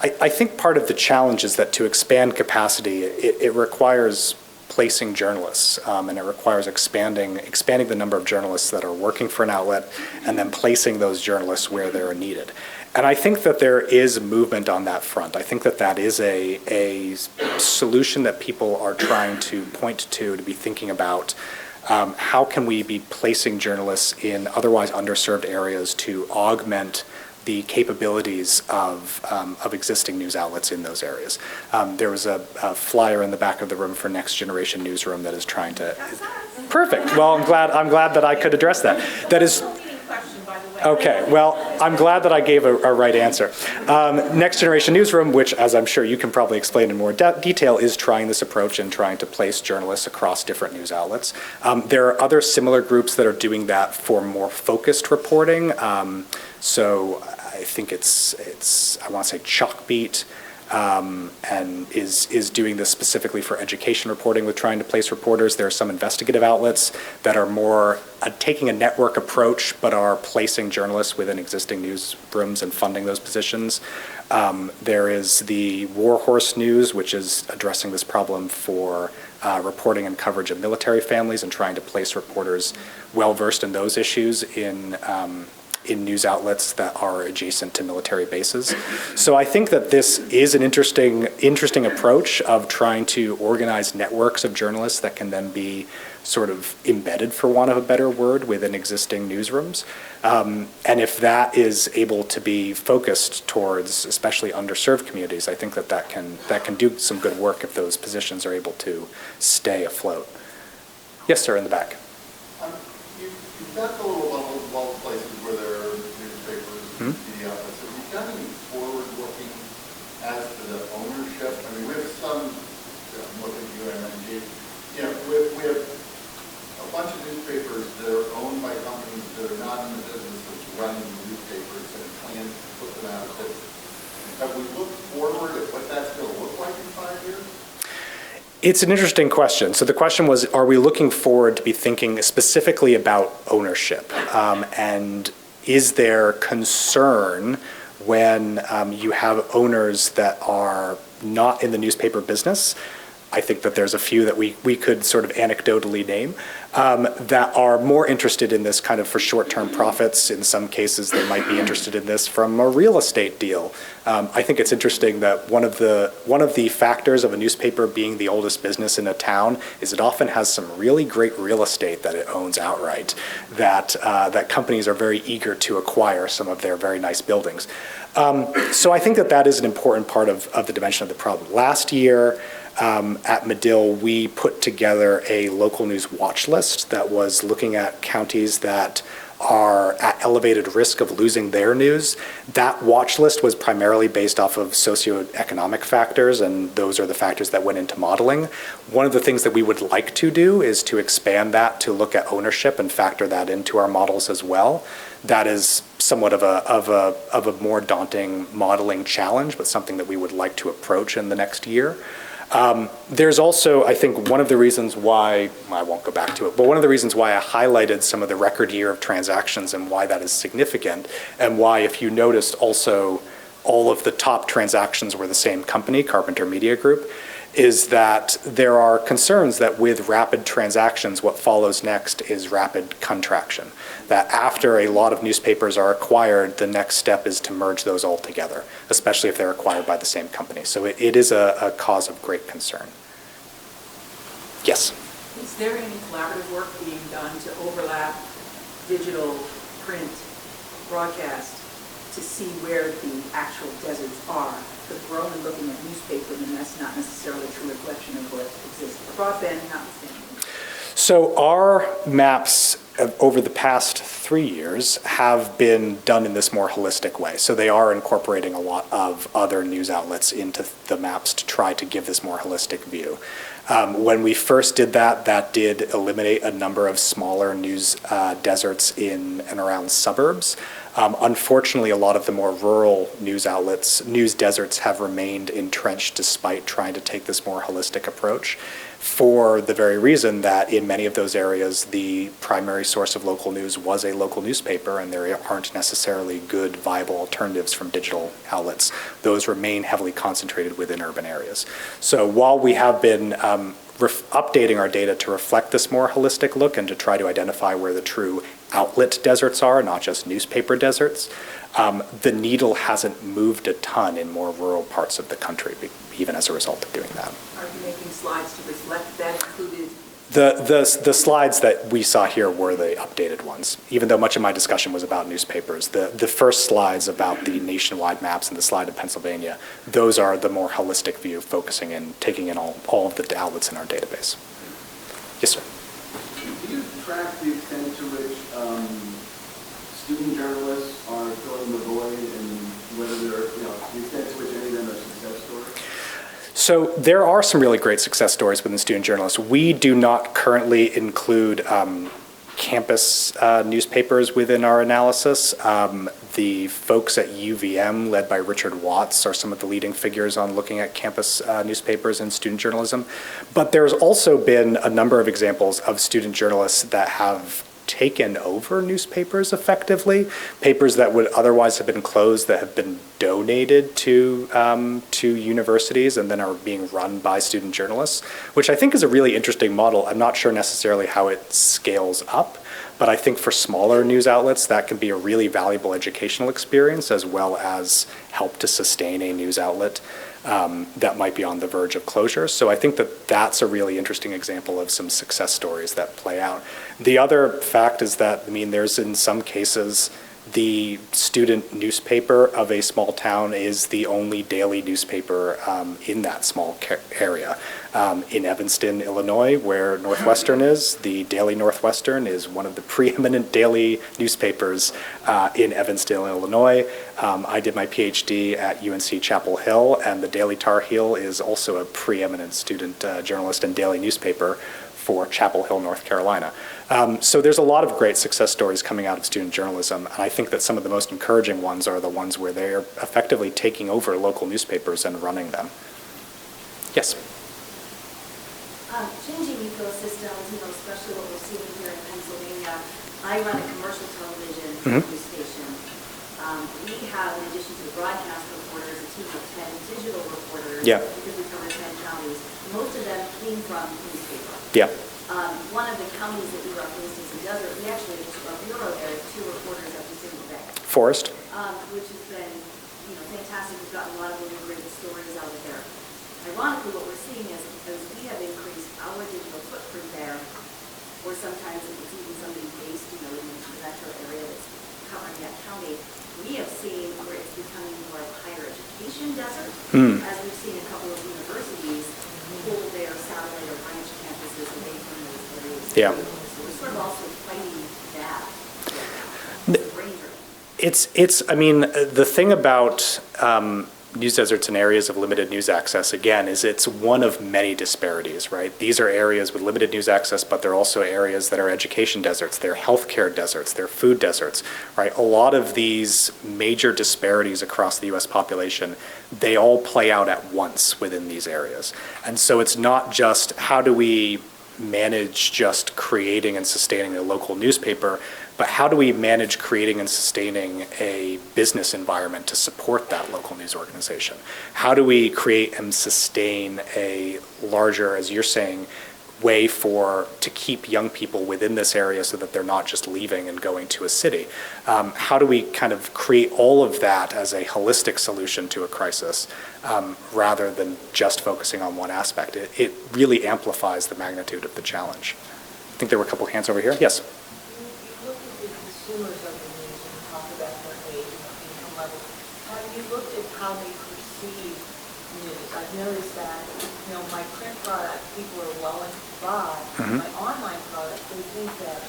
could? I think part of the challenge is that to expand capacity, it requires placing journalists, and it requires expanding the number of journalists that are working for an outlet, and then placing those journalists where they're needed. And I think that there is movement on that front. I think that that is a solution that people are trying to point to be thinking about. How can we be placing journalists in otherwise underserved areas to augment the capabilities of existing news outlets in those areas? There was a flyer in the back of the room for Next Generation Newsroom that is trying to. Perfect. Well, I'm glad that I could address that. That is. Okay. Well, I'm glad that I gave a right answer. Next Generation Newsroom, which, as I'm sure you can probably explain in more detail, is trying this approach and trying to place journalists across different news outlets. There are other similar groups that are doing that for more focused reporting. So I think it's I want to say Chalkbeat, and is doing this specifically for education reporting with trying to place reporters. There are some investigative outlets that are more taking a network approach but are placing journalists within existing newsrooms and funding those positions. There is the Warhorse News, which is addressing this problem for reporting and coverage of military families and trying to place reporters well-versed in those issues in news outlets that are adjacent to military bases. So I think that this is an interesting approach of trying to organize networks of journalists that can then be sort of embedded, for want of a better word, within existing newsrooms. And if that is able to be focused towards especially underserved communities, I think that can do some good work if those positions are able to stay afloat. Yes, sir, in the back. You've talked a little about places where there are newspapers, media outlets. Have you done any forward-looking as to the ownership? I mean, we have some, I'm looking at UMNG, we have a bunch of newspapers that are owned by companies that are not in the business of running newspapers and plan to put them out of business. Have we looked forward at what that's going to look like in 5 years? It's an interesting question. So the question was, are we looking forward to be thinking specifically about ownership? And is there concern when you have owners that are not in the newspaper business? I think that there's a few that we could sort of anecdotally name that are more interested in this kind of for short-term profits. In some cases, they might be interested in this from a real estate deal. I think it's interesting that one of the factors of a newspaper being the oldest business in a town is it often has some really great real estate that it owns outright, that companies are very eager to acquire some of their very nice buildings. So I think that is an important part of the dimension of the problem. Last year, at Medill, we put together a local news watch list that was looking at counties that are at elevated risk of losing their news. That watch list was primarily based off of socioeconomic factors, and those are the factors that went into modeling. One of the things that we would like to do is to expand that to look at ownership and factor that into our models as well. That is somewhat of a more daunting modeling challenge, but something that we would like to approach in the next year. There's also, I think, one of the reasons why, I won't go back to it, but one of the reasons why I highlighted some of the record year of transactions and why that is significant, and why, if you noticed, also all of the top transactions were the same company, Carpenter Media Group, is that there are concerns that with rapid transactions, what follows next is rapid contraction. That after a lot of newspapers are acquired, the next step is to merge those all together, especially if they're acquired by the same company. So it is a cause of great concern. Yes? Is there any collaborative work being done to overlap digital, print, broadcast to see where the actual deserts are? Because we're only looking at newspaper, and that's not necessarily a true reflection of what exists. Broadband notwithstanding. So our maps over the past 3 years have been done in this more holistic way. So they are incorporating a lot of other news outlets into the maps to try to give this more holistic view. When we first did that, that did eliminate a number of smaller news deserts in and around suburbs. Unfortunately, a lot of the more rural news outlets, news deserts, have remained entrenched despite trying to take this more holistic approach, for the very reason that in many of those areas, the primary source of local news was a local newspaper, and there aren't necessarily good, viable alternatives from digital outlets. Those remain heavily concentrated within urban areas. So while we have been updating our data to reflect this more holistic look and to try to identify where the true outlet deserts are, not just newspaper deserts, the needle hasn't moved a ton in more rural parts of the country, even as a result of doing that. Are you making slides to reflect that included? The slides that we saw here were the updated ones, even though much of my discussion was about newspapers. The first slides about the nationwide maps and the slide of Pennsylvania, those are the more holistic view, focusing in, taking in all of the outlets in our database. Yes, sir. Do you track the extent to which student journalists are filling the void, and whether they're, the extent to which any of them are success stories? So there are some really great success stories within student journalists. We do not currently include campus newspapers within our analysis. The folks at UVM, led by Richard Watts, are some of the leading figures on looking at campus newspapers and student journalism. But there's also been a number of examples of student journalists that have taken over newspapers effectively, papers that would otherwise have been closed that have been donated to universities and then are being run by student journalists, which I think is a really interesting model. I'm not sure necessarily how it scales up, but I think for smaller news outlets, that can be a really valuable educational experience, as well as help to sustain a news outlet that might be on the verge of closure. So I think that that's a really interesting example of some success stories that play out. The other fact is that, there's in some cases, the student newspaper of a small town is the only daily newspaper in that small area. In Evanston, Illinois, where Northwestern is, the Daily Northwestern is one of the preeminent daily newspapers in Evanston, Illinois. I did my PhD at UNC Chapel Hill, and the Daily Tar Heel is also a preeminent student journalist and daily newspaper for Chapel Hill, North Carolina. So there's a lot of great success stories coming out of student journalism, and I think that some of the most encouraging ones are the ones where they're effectively taking over local newspapers and running them. Yes? Changing ecosystems, especially what we're seeing here in Pennsylvania. I run a commercial television news station. We have, in addition to the broadcast reporters, a team of 10 digital reporters, because we cover 10 counties. Most of them came from newspaper. Yeah. One of the counties that we run, for instance, in Desert, we actually have a bureau there, 2 reporters every single day. Forrest? Which has been, fantastic. We've gotten a lot of really great stories out of there. Ironically, what we're seeing is, as we have increased our digital footprint there, or sometimes if it's even somebody based, in the metro area that's covering that county, we have seen where it's becoming more of a higher education desert, as we've seen a couple of universities pull their satellite or branch campuses away from those areas. Yeah. So we're sort of also fighting that. The thing about news deserts and areas of limited news access, again, is it's one of many disparities, right? These are areas with limited news access, but they're also areas that are education deserts, they're healthcare deserts, they're food deserts, right? A lot of these major disparities across the US population, they all play out at once within these areas. And so it's not just how do we manage just creating and sustaining a local newspaper, but how do we manage creating and sustaining a business environment to support that local news organization? How do we create and sustain a larger, as you're saying, way to keep young people within this area so that they're not just leaving and going to a city? How do we kind of create all of that as a holistic solution to a crisis rather than just focusing on one aspect? It really amplifies the magnitude of the challenge. I think there were a couple hands over here. Yes? You look at the consumers of the news and you talk about their age and their income level. Have you looked at how they perceive news? I've noticed that, my print product, people are willing to buy. My online product, they think that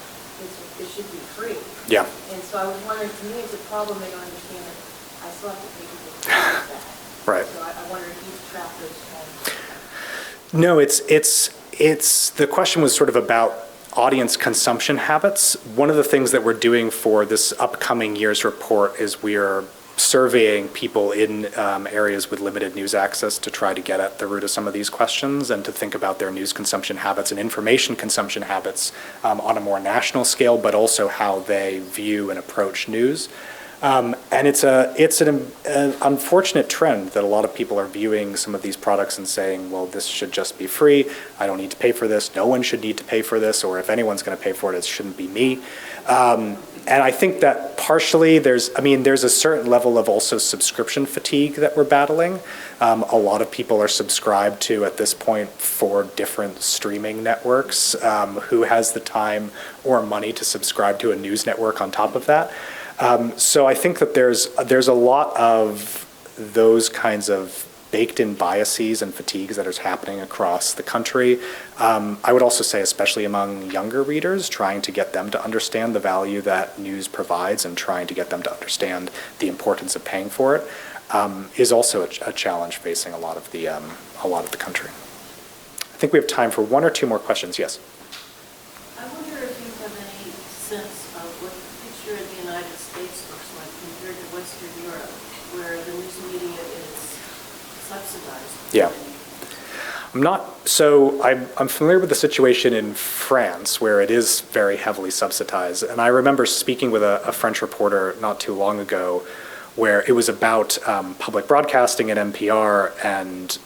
it should be free. Yeah. And so I was wondering, to me, it's a problem. They don't understand that I still have to pay people to use that. Right. So I wonder if you've tracked those trends. No, it's the question was sort of about audience consumption habits. One of the things that we're doing for this upcoming year's report is we are surveying people in areas with limited news access to try to get at the root of some of these questions and to think about their news consumption habits and information consumption habits on a more national scale, but also how they view and approach news. And it's an unfortunate trend that a lot of people are viewing some of these products and saying, well, this should just be free. I don't need to pay for this. No one should need to pay for this. Or if anyone's going to pay for it, it shouldn't be me. And I think that partially there's a certain level of also subscription fatigue that we're battling. A lot of people are subscribed to, at this point, 4 different streaming networks. Who has the time or money to subscribe to a news network on top of that? So I think that there's a lot of those kinds of baked-in biases and fatigues that is happening across the country. I would also say, especially among younger readers, trying to get them to understand the value that news provides and trying to get them to understand the importance of paying for it is also a challenge facing a lot of the country. I think we have time for 1 or 2 more questions. Yes. I wonder if you have any sense of what the picture of the United States looks like compared to Western Europe, where the news media is subsidized. Yeah. I'm familiar with the situation in France where it is very heavily subsidized. And I remember speaking with a French reporter not too long ago where it was about public broadcasting at NPR, and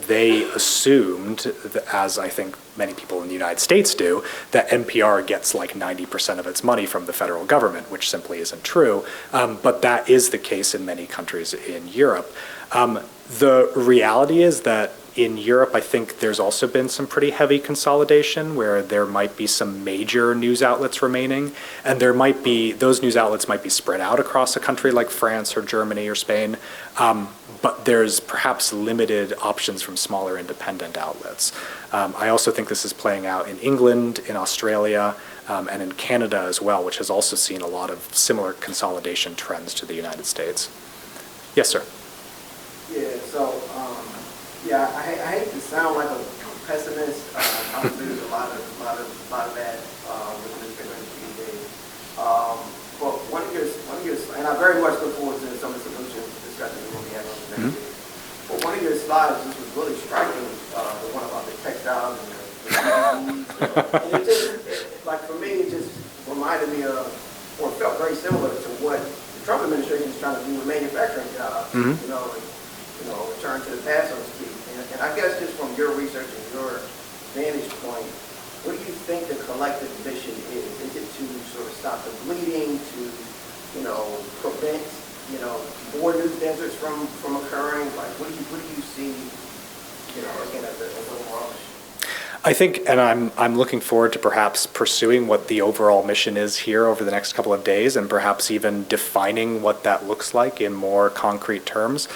they assumed, as I think many people in the United States do, that NPR gets like 90% of its money from the federal government, which simply isn't true. But that is the case in many countries in Europe. The reality is that in Europe, I think there's also been some pretty heavy consolidation where there might be some major news outlets remaining, and those news outlets might be spread out across a country like France or Germany or Spain, but there's perhaps limited options from smaller independent outlets. I also think this is playing out in England, in Australia, and in Canada as well, which has also seen a lot of similar consolidation trends to the United States. Yes, sir. Yeah, so, I hate to sound like a pessimist. Obviously, there's a lot of bad with the newspaper industry these days. But one of your, and I very much look forward to some of the solution discussions we're going to be having on the next day. But one of your slides, this was really striking, the one about the textiles and the and it just, like for me, it just reminded me of, or felt very similar to what the Trump administration is trying to do with manufacturing jobs. Return to the past, so to speak. And I guess just from your research and your vantage point, what do you think the collective mission is? Is it to sort of stop the bleeding, to, prevent, more news deserts from occurring? Like, what do you see, again, as an overall mission? I think, and I'm looking forward to perhaps pursuing what the overall mission is here over the next couple of days, and perhaps even defining what that looks like in more concrete terms.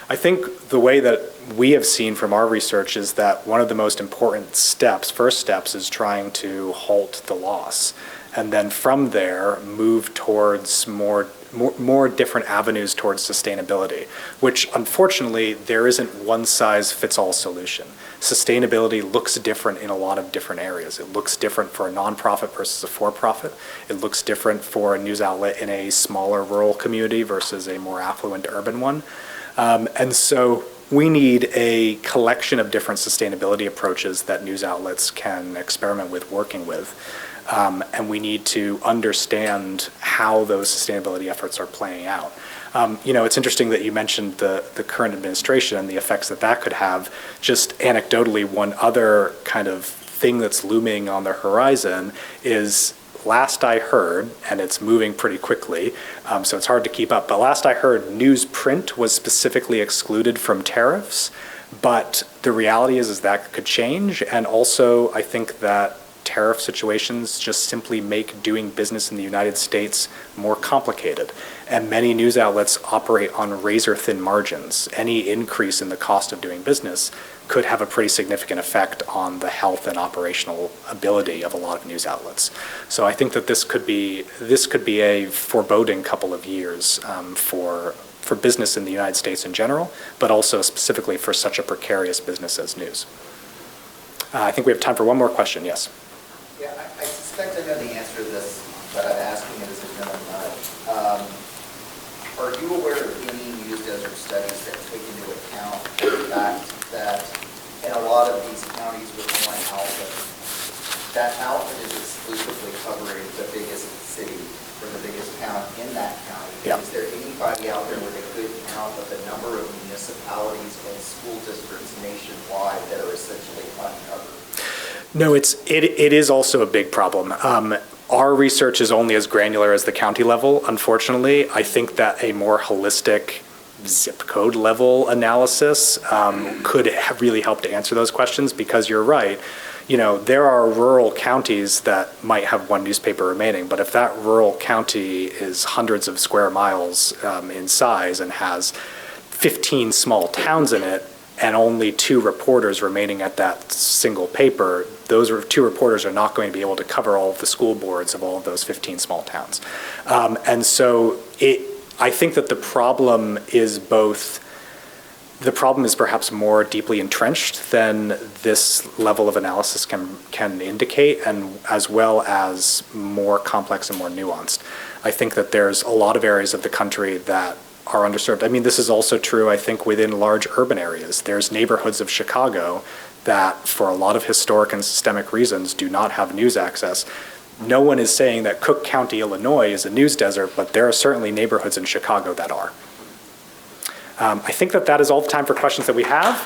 I think the way that we have seen from our research is that one of the most important first steps is trying to halt the loss. And then from there, move towards more more different avenues towards sustainability, which unfortunately there isn't one size fits all solution. Sustainability looks different in a lot of different areas. It looks different for a nonprofit versus a for-profit. It looks different for a news outlet in a smaller rural community versus a more affluent urban one. And so we need a collection of different sustainability approaches that news outlets can experiment with, working with. And we need to understand how those sustainability efforts are playing out. It's interesting that you mentioned the current administration and the effects that that could have. Just anecdotally, one other kind of thing that's looming on the horizon is, last I heard, and it's moving pretty quickly, so it's hard to keep up, but last I heard, newsprint was specifically excluded from tariffs, but the reality is that could change, and also I think that tariff situations just simply make doing business in the United States more complicated. And many news outlets operate on razor-thin margins. Any increase in the cost of doing business could have a pretty significant effect on the health and operational ability of a lot of news outlets. So I think that this could be a foreboding couple of years for business in the United States in general, but also specifically for such a precarious business as news. I think we have time for one more question. Yes. Yeah, I suspect I know the answer to this, but I'm asking it as a general matter. Are you aware of any news desert studies that take into account the fact that in a lot of these counties with one outlet, that outlet is exclusively covering the biggest city or the biggest town in that county? Yeah. Is there anybody out there with a good count of the number of municipalities and school districts nationwide that are essentially uncovered? No, it is also a big problem. Our research is only as granular as the county level, unfortunately. I think that a more holistic zip code level analysis could really help to answer those questions, because you're right. There are rural counties that might have one newspaper remaining, but if that rural county is hundreds of square miles in size and has 15 small towns in it, and only 2 reporters remaining at that single paper, those 2 reporters are not going to be able to cover all of the school boards of all of those 15 small towns. And so I think that the problem is perhaps more deeply entrenched than this level of analysis can indicate, and as well as more complex and more nuanced. I think that there's a lot of areas of the country that are underserved. I mean, this is also true, I think, within large urban areas. There's neighborhoods of Chicago that, for a lot of historic and systemic reasons, do not have news access. No one is saying that Cook County, Illinois is a news desert, but there are certainly neighborhoods in Chicago that are. I think that is all the time for questions that we have.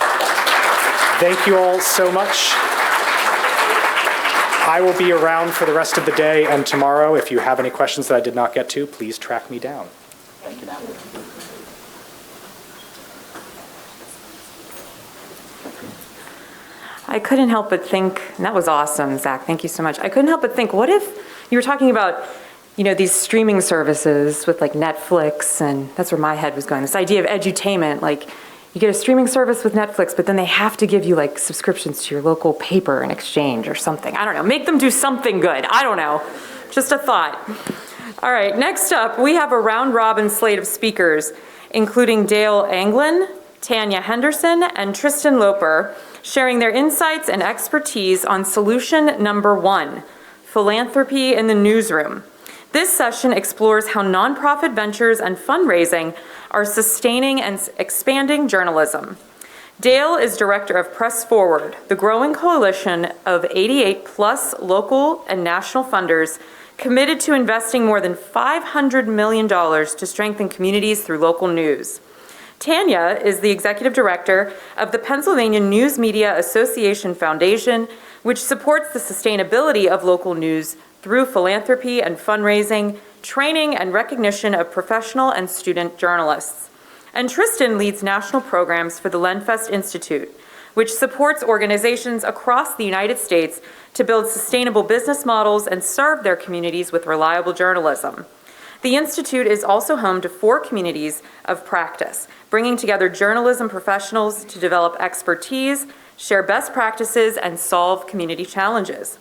Thank you all so much. I will be around for the rest of the day and tomorrow. If you have any questions that I did not get to, please track me down. Thank you, Natalie. I couldn't help but think, and that was awesome, Zach, thank you so much. I couldn't help but think, what if you were talking about, these streaming services with like Netflix, and that's where my head was going, this idea of edutainment, like you get a streaming service with Netflix, but then they have to give you like subscriptions to your local paper in exchange or something. I don't know, make them do something good. I don't know, just a thought. All right, next up, we have a round-robin slate of speakers, including Dale Anglin, Tanya Henderson, and Tristan Loper, sharing their insights and expertise on solution number 1, philanthropy in the newsroom. This session explores how nonprofit ventures and fundraising are sustaining and expanding journalism. Dale is director of Press Forward, the growing coalition of 88+ local and national funders committed to investing more than $500 million to strengthen communities through local news. Tanya is the executive director of the Pennsylvania News Media Association Foundation, which supports the sustainability of local news through philanthropy and fundraising, training and recognition of professional and student journalists. And Tristan leads national programs for the Lenfest Institute, which supports organizations across the United States to build sustainable business models and serve their communities with reliable journalism. The Institute is also home to 4 communities of practice, bringing together journalism professionals to develop expertise, share best practices, and solve community challenges.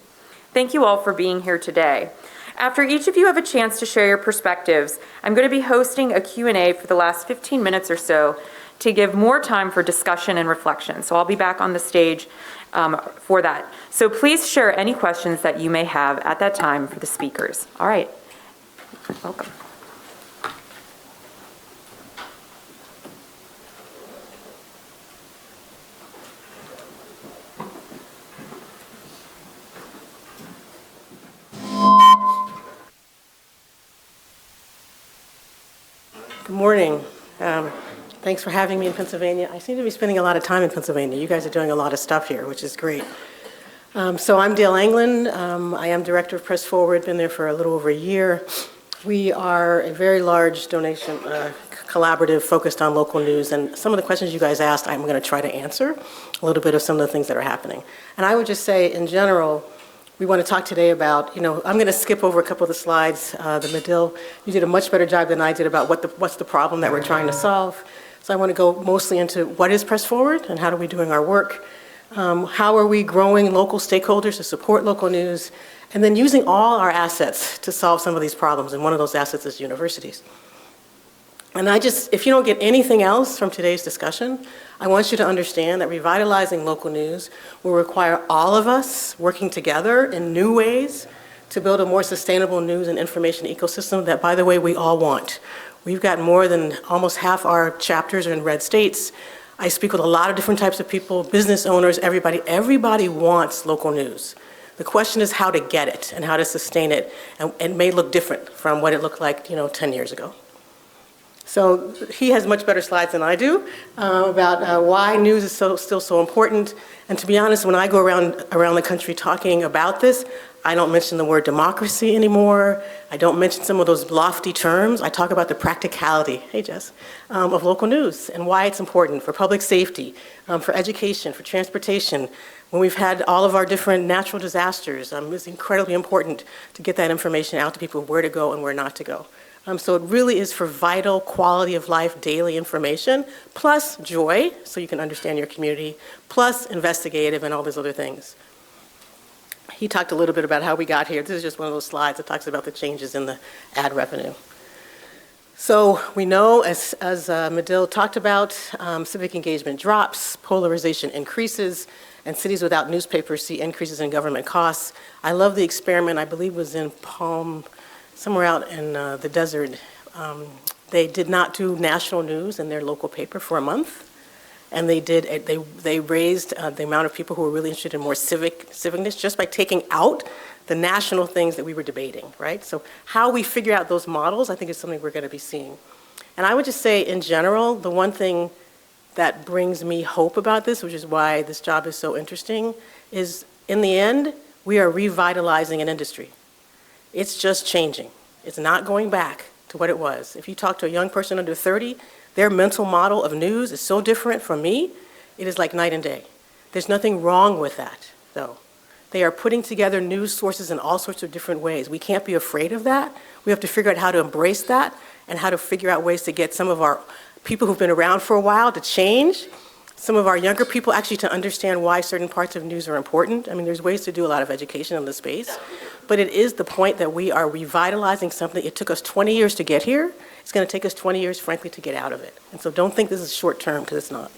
Thank you all for being here today. After each of you have a chance to share your perspectives, I'm going to be hosting a Q&A for the last 15 minutes or so to give more time for discussion and reflection. So I'll be back on the stage for that. So please share any questions that you may have at that time for the speakers. All right. Welcome. Good morning. Thanks for having me in Pennsylvania. I seem to be spending a lot of time in Pennsylvania. You guys are doing a lot of stuff here, which is great. So I'm Dale Anglin. I am Director of Press Forward, been there for a little over a year. We are a very large donation collaborative focused on local news, and some of the questions you guys asked, I'm going to try to answer a little bit of some of the things that are happening. And I would just say, in general, we want to talk today about, I'm going to skip over a couple of the slides. The Medill, you did a much better job than I did about what's the problem that we're trying to solve. So I want to go mostly into what is Press Forward and how are we doing our work. How are we growing local stakeholders to support local news, and then using all our assets to solve some of these problems, and one of those assets is universities. And if you don't get anything else from today's discussion, I want you to understand that revitalizing local news will require all of us working together in new ways to build a more sustainable news and information ecosystem that, by the way, we all want. We've got more than almost half our chapters are in red states. I speak with a lot of different types of people, business owners, everybody. Everybody wants local news. The question is how to get it and how to sustain it, and it may look different from what it looked like, 10 years ago. So he has much better slides than I do about why news is still so important. And to be honest, when I go around the country talking about this, I don't mention the word democracy anymore. I don't mention some of those lofty terms. I talk about the practicality, hey Jess, of local news and why it's important for public safety, for education, for transportation. When we've had all of our different natural disasters, it's incredibly important to get that information out to people where to go and where not to go. So it really is for vital quality of life, daily information, plus joy, so you can understand your community, plus investigative and all those other things. He talked a little bit about how we got here. This is just one of those slides that talks about the changes in the ad revenue. So we know, as Medill talked about, civic engagement drops, polarization increases, and cities without newspapers see increases in government costs. I love the experiment, I believe was in Palm, somewhere out in the desert. They did not do national news in their local paper for a month. And they raised the amount of people who were really interested in more civicness just by taking out the national things that we were debating, right? So how we figure out those models, I think, is something we're going to be seeing. And I would just say, in general, the one thing that brings me hope about this, which is why this job is so interesting, is in the end, we are revitalizing an industry. It's just changing. It's not going back to what it was. If you talk to a young person under 30, their mental model of news is so different from me, it is like night and day. There's nothing wrong with that, though. They are putting together news sources in all sorts of different ways. We can't be afraid of that. We have to figure out how to embrace that and how to figure out ways to get some of our people who've been around for a while to change, some of our younger people actually to understand why certain parts of news are important. I mean, there's ways to do a lot of education in this space, but it is the point that we are revitalizing something. It took us 20 years to get here. It's going to take us 20 years, frankly, to get out of it. And so don't think this is short term, because it's not.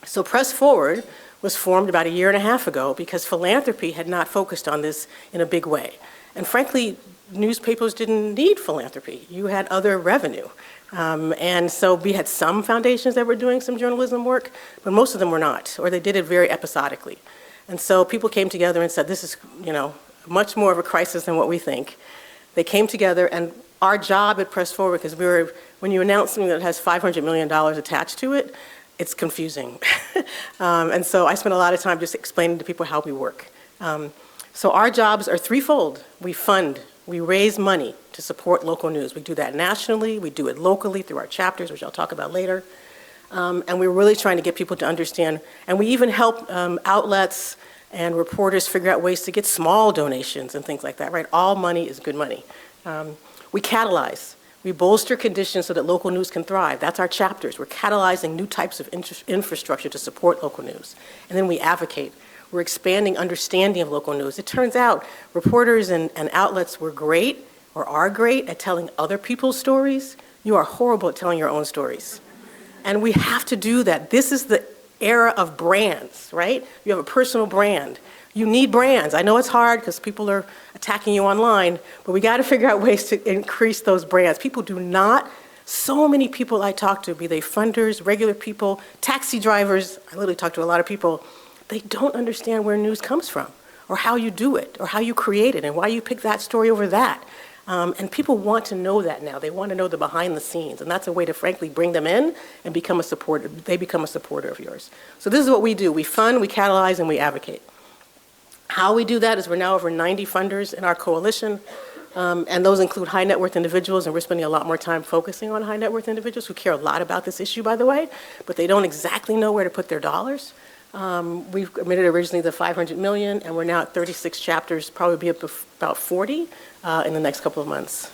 So Press Forward was formed about 1.5 years ago because philanthropy had not focused on this in a big way. And frankly, newspapers didn't need philanthropy. You had other revenue. And so we had some foundations that were doing some journalism work, but most of them were not, or they did it very episodically. And so people came together and said, this is, much more of a crisis than what we think. They came together, and our job at Press Forward, because when you announce something that has $500 million attached to it, it's confusing. And so I spent a lot of time just explaining to people how we work. So our jobs are threefold. We fund, we raise money to support local news. We do that nationally, we do it locally through our chapters, which I'll talk about later. And we're really trying to get people to understand, and we even help outlets and reporters figure out ways to get small donations and things like that, right? All money is good money. We catalyze. We bolster conditions so that local news can thrive. That's our chapters. We're catalyzing new types of infrastructure to support local news. And then we advocate. We're expanding understanding of local news. It turns out reporters and outlets were great or are great at telling other people's stories. You are horrible at telling your own stories. And we have to do that. This is the era of brands, right? You have a personal brand. You need brands. I know it's hard because people are attacking you online, but we got to figure out ways to increase those brands. People do not, so many people I talk to, be they funders, regular people, taxi drivers, I literally talk to a lot of people, they don't understand where news comes from or how you do it or how you create it and why you pick that story over that. And people want to know that now. They want to know the behind the scenes, and that's a way to frankly bring them in and become a supporter. They become a supporter of yours. So this is what we do. We fund, we catalyze, and we advocate. How we do that is we're now over 90 funders in our coalition, and those include high net worth individuals, and we're spending a lot more time focusing on high net worth individuals who care a lot about this issue, by the way, but they don't exactly know where to put their dollars. We've committed originally the $500 million, and we're now at 36 chapters, probably be up to about 40 in the next couple of months.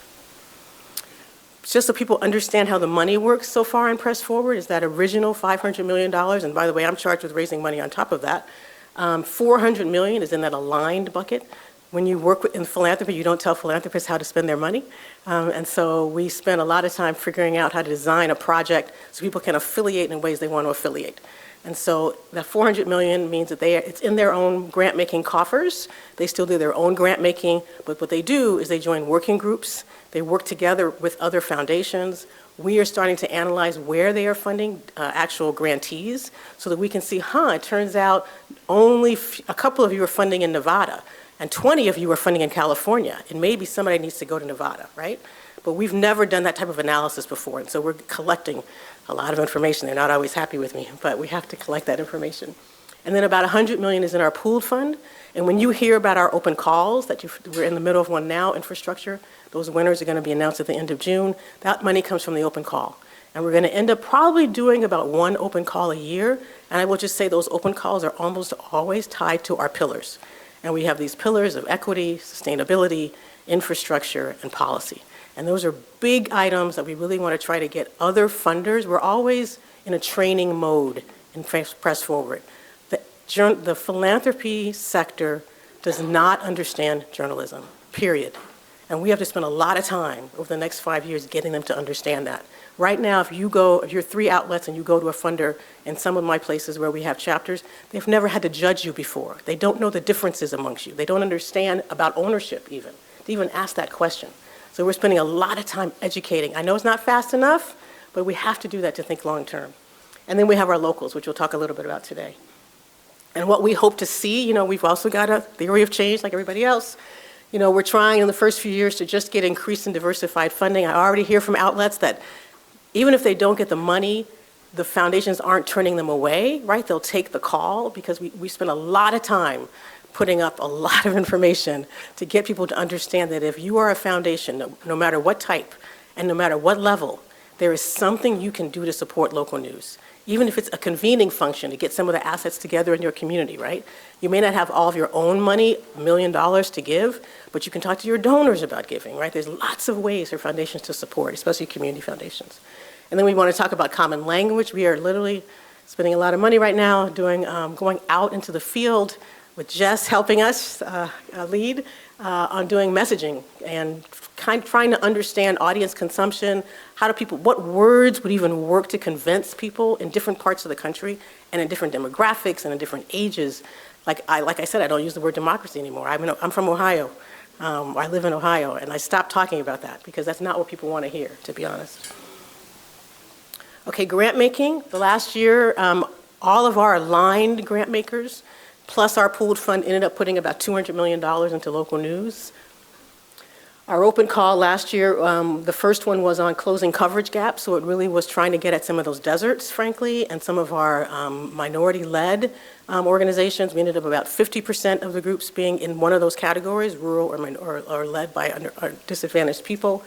Just so people understand how the money works so far in Press Forward is that original $500 million, and by the way, I'm charged with raising money on top of that. $400 million is in that aligned bucket. When you work in philanthropy, you don't tell philanthropists how to spend their money. And so we spend a lot of time figuring out how to design a project so people can affiliate in ways they want to affiliate. And so that $400 million means that it's in their own grant-making coffers. They still do their own grant-making, but what they do is they join working groups. They work together with other foundations. We are starting to analyze where they are funding actual grantees so that we can see, it turns out only a couple of you are funding in Nevada and 20 of you are funding in California. And maybe somebody needs to go to Nevada, right? But we've never done that type of analysis before, and so we're collecting a lot of information. They're not always happy with me, but we have to collect that information. And then about $100 million is in our pooled fund. And when you hear about our open calls, we're in the middle of one now, infrastructure, those winners are going to be announced at the end of June. That money comes from the open call. And we're going to end up probably doing about one open call a year. And I will just say those open calls are almost always tied to our pillars. And we have these pillars of equity, sustainability, infrastructure, and policy. And those are big items that we really want to try to get other funders. We're always in a training mode in Press Forward. The philanthropy sector does not understand journalism, period. And we have to spend a lot of time over the next 5 years getting them to understand that. Right now, if you're 3 outlets and you go to a funder in some of my places where we have chapters, they've never had to judge you before. They don't know the differences amongst you. They don't understand about ownership even, to even ask that question. So we're spending a lot of time educating. I know it's not fast enough, but we have to do that to think long term. And then we have our locals, which we'll talk a little bit about today. And what we hope to see, we've also got a theory of change like everybody else. We're trying in the first few years to just get increased and diversified funding. I already hear from outlets that even if they don't get the money, the foundations aren't turning them away, right? They'll take the call because we spend a lot of time putting up a lot of information to get people to understand that if you are a foundation, no matter what type and no matter what level, there is something you can do to support local news. Even if it's a convening function to get some of the assets together in your community, right? You may not have all of your own money, $1 million to give, but you can talk to your donors about giving, right? There's lots of ways for foundations to support, especially community foundations. And then we want to talk about common language. We are literally spending a lot of money right now doing going out into the field with Jess helping us lead on doing messaging and trying to understand audience consumption, what words would even work to convince people in different parts of the country and in different demographics and in different ages. Like I said, I don't use the word democracy anymore. I'm from Ohio. I live in Ohio, and I stopped talking about that because that's not what people want to hear, to be honest. Okay, grant making. The last year, all of our aligned grant makers plus our pooled fund ended up putting about $200 million into local news. Our open call last year, the first one was on closing coverage gaps, so it really was trying to get at some of those deserts, frankly, and some of our minority-led organizations. We ended up about 50% of the groups being in one of those categories, rural or led by disadvantaged people.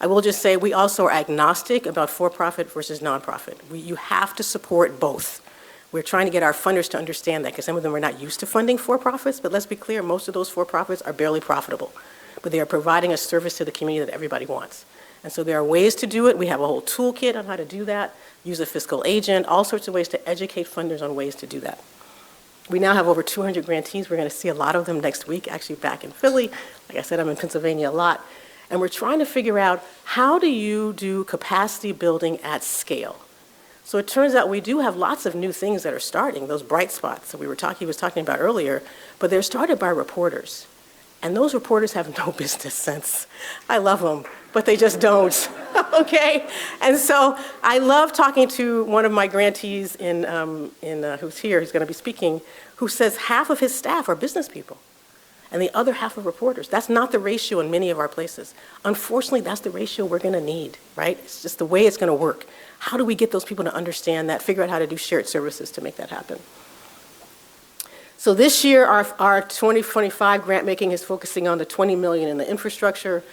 I will just say we also are agnostic about for-profit versus nonprofit. You have to support both. We're trying to get our funders to understand that because some of them are not used to funding for-profits, but let's be clear, most of those for-profits are barely profitable. But they are providing a service to the community that everybody wants. And so there are ways to do it. We have a whole toolkit on how to do that, use a fiscal agent, all sorts of ways to educate funders on ways to do that. We now have over 200 grantees. We're going to see a lot of them next week, actually back in Philly. Like I said, I'm in Pennsylvania a lot. And we're trying to figure out, how do you do capacity building at scale? So it turns out we do have lots of new things that are starting, those bright spots that he was talking about earlier, but they're started by reporters. And those reporters have no business sense. I love them, but they just don't, okay? And so I love talking to one of my grantees who's here, who's gonna be speaking, who says half of his staff are business people and the other half are reporters. That's not the ratio in many of our places. Unfortunately, that's the ratio we're gonna need, right? It's just the way it's gonna work. How do we get those people to understand that, figure out how to do shared services to make that happen? So this year, our 2025 grant making is focusing on the $20 million in the infrastructure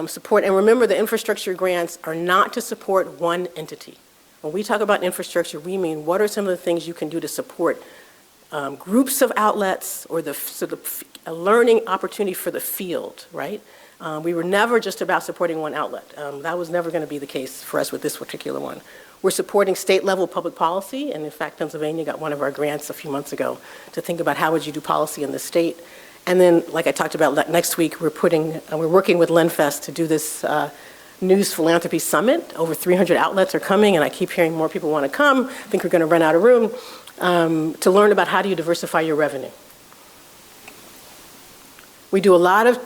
support. And remember, the infrastructure grants are not to support one entity. When we talk about infrastructure, we mean what are some of the things you can do to support groups of outlets, or a learning opportunity for the field, right? We were never just about supporting one outlet. That was never going to be the case for us with this particular one. We're supporting state-level public policy, and in fact, Pennsylvania got one of our grants a few months ago to think about how would you do policy in the state. And then, like I talked about next week, we're working with LenFest to do this News Philanthropy Summit. Over 300 outlets are coming, and I keep hearing more people want to come. I think we're going to run out of room to learn about how do you diversify your revenue. We do a lot of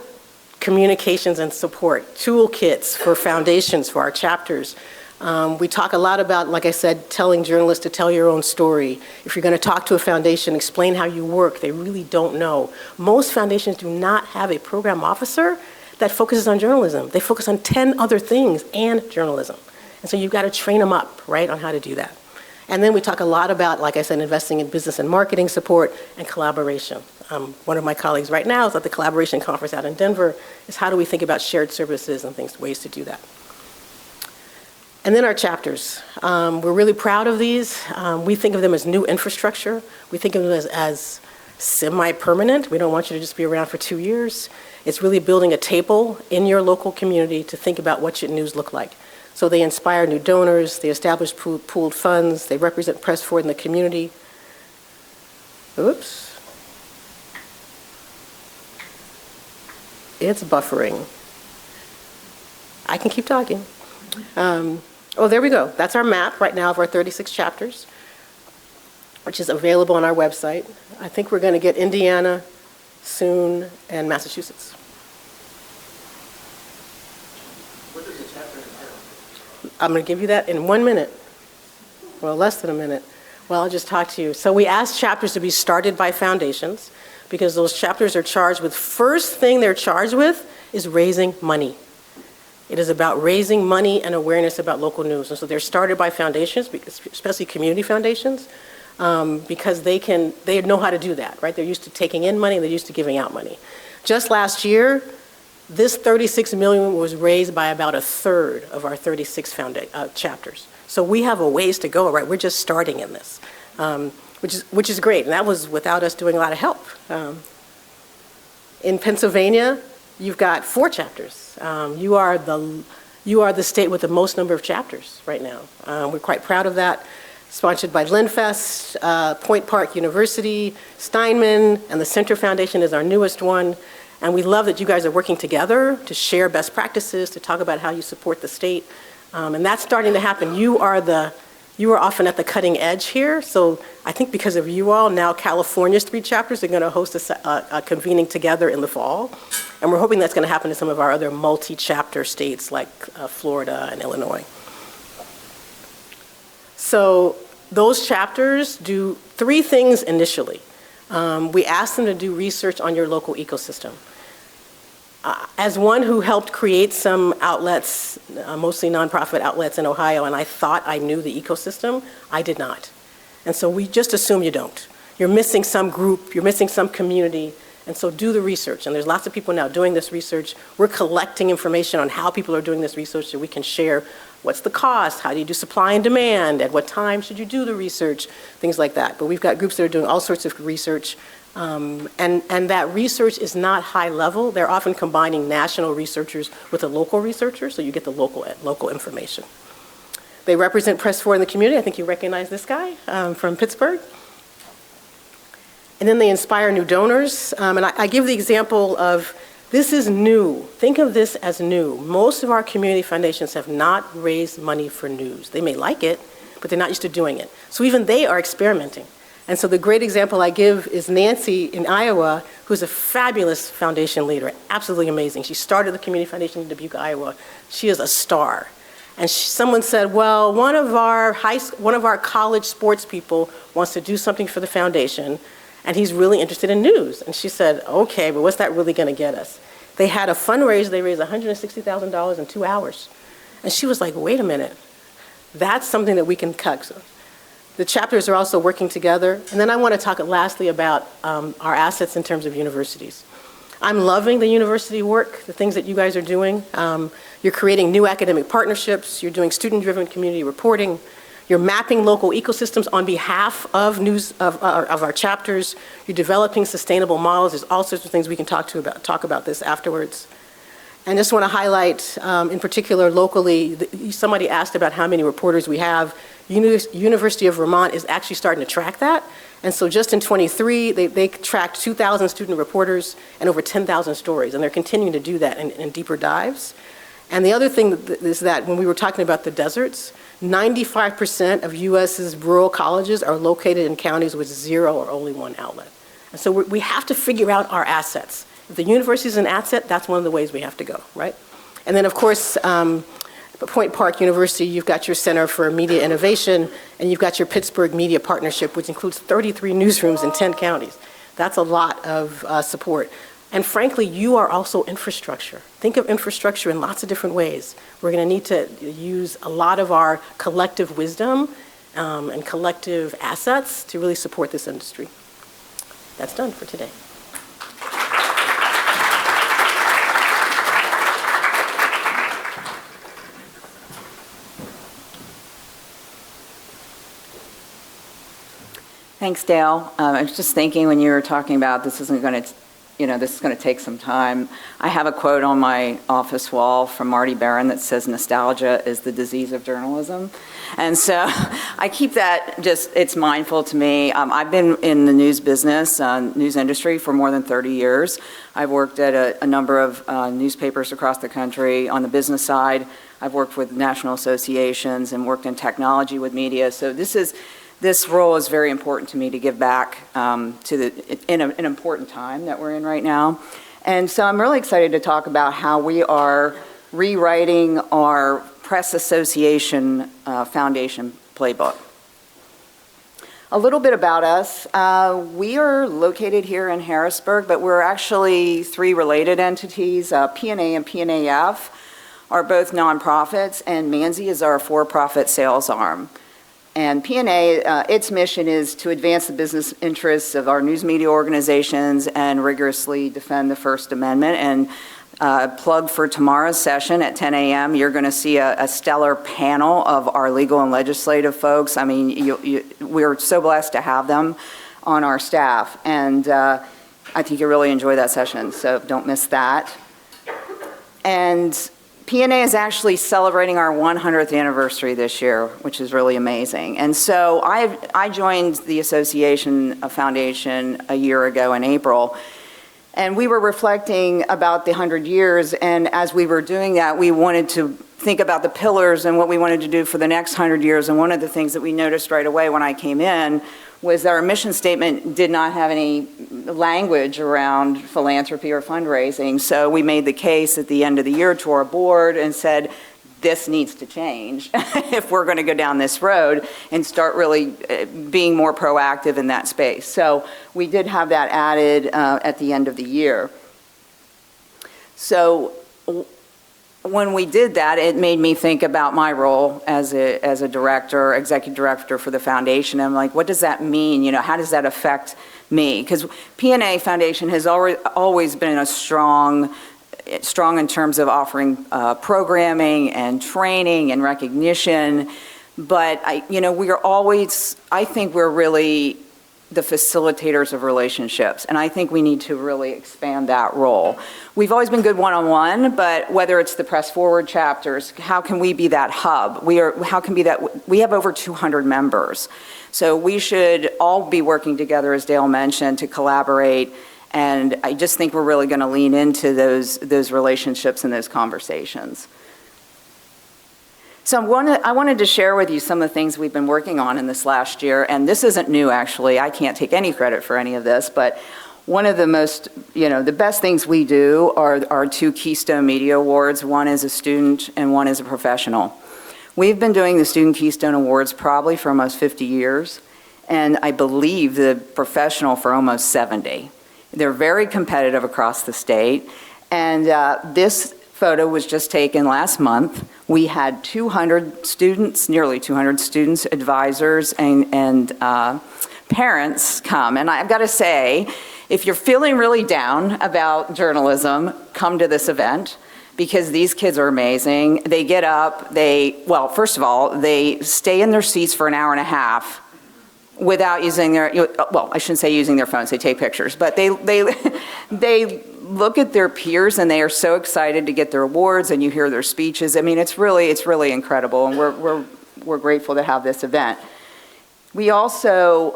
communications and support, toolkits for foundations, for our chapters. We talk a lot about, like I said, telling journalists to tell your own story. If you're going to talk to a foundation, explain how you work. They really don't know. Most foundations do not have a program officer that focuses on journalism. They focus on 10 other things and journalism. And so you've got to train them up, right, on how to do that. And then we talk a lot about, like I said, investing in business and marketing support and collaboration. One of my colleagues right now is at the collaboration conference out in Denver, is how do we think about shared services and ways to do that. And then our chapters. We're really proud of these. We think of them as new infrastructure. We think of them as semi-permanent. We don't want you to just be around for 2 years. It's really building a table in your local community to think about what should news look like. So they inspire new donors, they establish pooled funds, they represent press forward in the community. Oops. It's buffering. I can keep talking. Oh, there we go. That's our map right now of our 36 chapters, which is available on our website. I think we're going to get Indiana soon and Massachusetts. What does the chapter entail? I'm going to give you that in 1 minute. Well, less than a minute. Well, I'll just talk to you. So we asked chapters to be started by foundations because those chapters are charged with, first thing they're charged with is raising money. It is about raising money and awareness about local news. And so they're started by foundations, especially community foundations, because they know how to do that, right? They're used to taking in money, they're used to giving out money. Just last year, this $36 million was raised by about a third of our 36 chapters. So we have a ways to go, right? We're just starting in this, which is great. And that was without us doing a lot of help. In Pennsylvania, you've got 4 chapters. You are the state with the most number of chapters right now. We're quite proud of that. Sponsored by LenFest, Point Park University, Steinman, and the Center Foundation is our newest one. And we love that you guys are working together to share best practices, to talk about how you support the state. And that's starting to happen. You are often at the cutting edge here. So I think because of you all, now California's 3 chapters are going to host a convening together in the fall. And we're hoping that's going to happen in some of our other multi-chapter states like Florida and Illinois. So those chapters do 3 things initially. We ask them to do research on your local ecosystem. As one who helped create some outlets, mostly nonprofit outlets in Ohio, and I thought I knew the ecosystem, I did not. And so we just assume you don't. You're missing some group, you're missing some community, and so do the research. And there's lots of people now doing this research. We're collecting information on how people are doing this research so we can share what's the cost, how do you do supply and demand, at what time should you do the research, things like that. But we've got groups that are doing all sorts of research. And that research is not high level. They're often combining national researchers with a local researcher, so you get the local information. They represent press forward in the community. I think you recognize this guy from Pittsburgh. and then they inspire new donors. And I give the example of, this is new. Think of this as new. Most of our community foundations have not raised money for news. They may like it, but they're not used to doing it. So even they are experimenting. And so the great example I give is Nancy in Iowa, who's a fabulous foundation leader, absolutely amazing. She started the Community Foundation in Dubuque, Iowa. She is a star. And someone said, well, one of our college sports people wants to do something for the foundation, and he's really interested in news. And she said, okay, but what's that really gonna get us? They had a fundraiser, they raised $160,000 in 2 hours. And she was like, wait a minute, that's something that we can cut. So the chapters are also working together. And then I wanna talk lastly about our assets in terms of universities. I'm loving the university work, the things that you guys are doing. You're creating new academic partnerships, you're doing student-driven community reporting, you're mapping local ecosystems on behalf of our chapters, you're developing sustainable models. There's all sorts of things we can talk about this afterwards. And just want to highlight, in particular locally, somebody asked about how many reporters we have. University of Vermont is actually starting to track that. And so just in 23, they tracked 2,000 student reporters and over 10,000 stories, and they're continuing to do that in deeper dives. And the other thing is that when we were talking about the deserts, 95% of US's rural colleges are located in counties with 0 or only 1 outlet. And so we have to figure out our assets. If the university is an asset, that's one of the ways we have to go, right? And then of course, Point Park University, you've got your Center for Media Innovation, and you've got your Pittsburgh Media Partnership, which includes 33 newsrooms in 10 counties. That's a lot of support. And frankly, you are also infrastructure. Think of infrastructure in lots of different ways. We're going to need to use a lot of our collective wisdom and collective assets to really support this industry. That's done for today. Thanks, Dale. I was just thinking when you were talking about this is going to take some time. I have a quote on my office wall from Marty Barron that says, nostalgia is the disease of journalism. And so I keep that it's mindful to me. I've been in the news business, news industry for more than 30 years. I've worked at a number of newspapers across the country on the business side. I've worked with national associations and worked in technology with media. So this role is very important to me to give back in an important time that we're in right now. And so I'm really excited to talk about how we are rewriting our Press Association Foundation playbook. A little bit about us. We are located here in Harrisburg, but we're actually 3 related entities. PNA and PNAF are both nonprofits, and Manzi is our for-profit sales arm. And PNA, its mission is to advance the business interests of our news media organizations and rigorously defend the First Amendment. And plug for tomorrow's session at 10 a.m., you're going to see a stellar panel of our legal and legislative folks. I mean, we're so blessed to have them on our staff. And I think you'll really enjoy that session, so don't miss that. And PNA is actually celebrating our 100th anniversary this year, which is really amazing. And so I joined the association foundation a year ago in April, and we were reflecting about the 100 years, and as we were doing that, we wanted to think about the pillars and what we wanted to do for the next 100 years, and one of the things that we noticed right away when I came in was that our mission statement did not have any language around philanthropy or fundraising. So we made the case at the end of the year to our board and said, this needs to change if we're going to go down this road and start really being more proactive in that space. So we did have that added at the end of the year. So when we did that, it made me think about my role as a director, executive director for the foundation. I'm like, what does that mean? You know, how does that affect me? Because PNA Foundation has always been strong in terms of offering programming and training and recognition. But I think we're really the facilitators of relationships. And I think we need to really expand that role. We've always been good one-on-one, but whether it's the Press Forward chapters, how can we be that hub? We have over 200 members. So we should all be working together, as Dale mentioned, to collaborate. And I just think we're really going to lean into those relationships and those conversations. So I wanted to share with you some of the things we've been working on in this last year, and this isn't new, actually. I can't take any credit for any of this, but one of the most, the best things we do are our 2 Keystone Media Awards. One is a student and one is a professional. We've been doing the Student Keystone Awards probably for almost 50 years, and I believe the professional for almost 70. They're very competitive across the state, and this photo was just taken last month. We had 200 students, nearly 200 students, advisors, and parents come. And I've got to say, if you're feeling really down about journalism, come to this event, because these kids are amazing. They get up, first of all, they stay in their seats for an hour and a half without using I shouldn't say using their phones, they take pictures, but they look at their peers and they are so excited to get their awards, and you hear their speeches. I mean, it's really incredible, and we're grateful to have this event. We also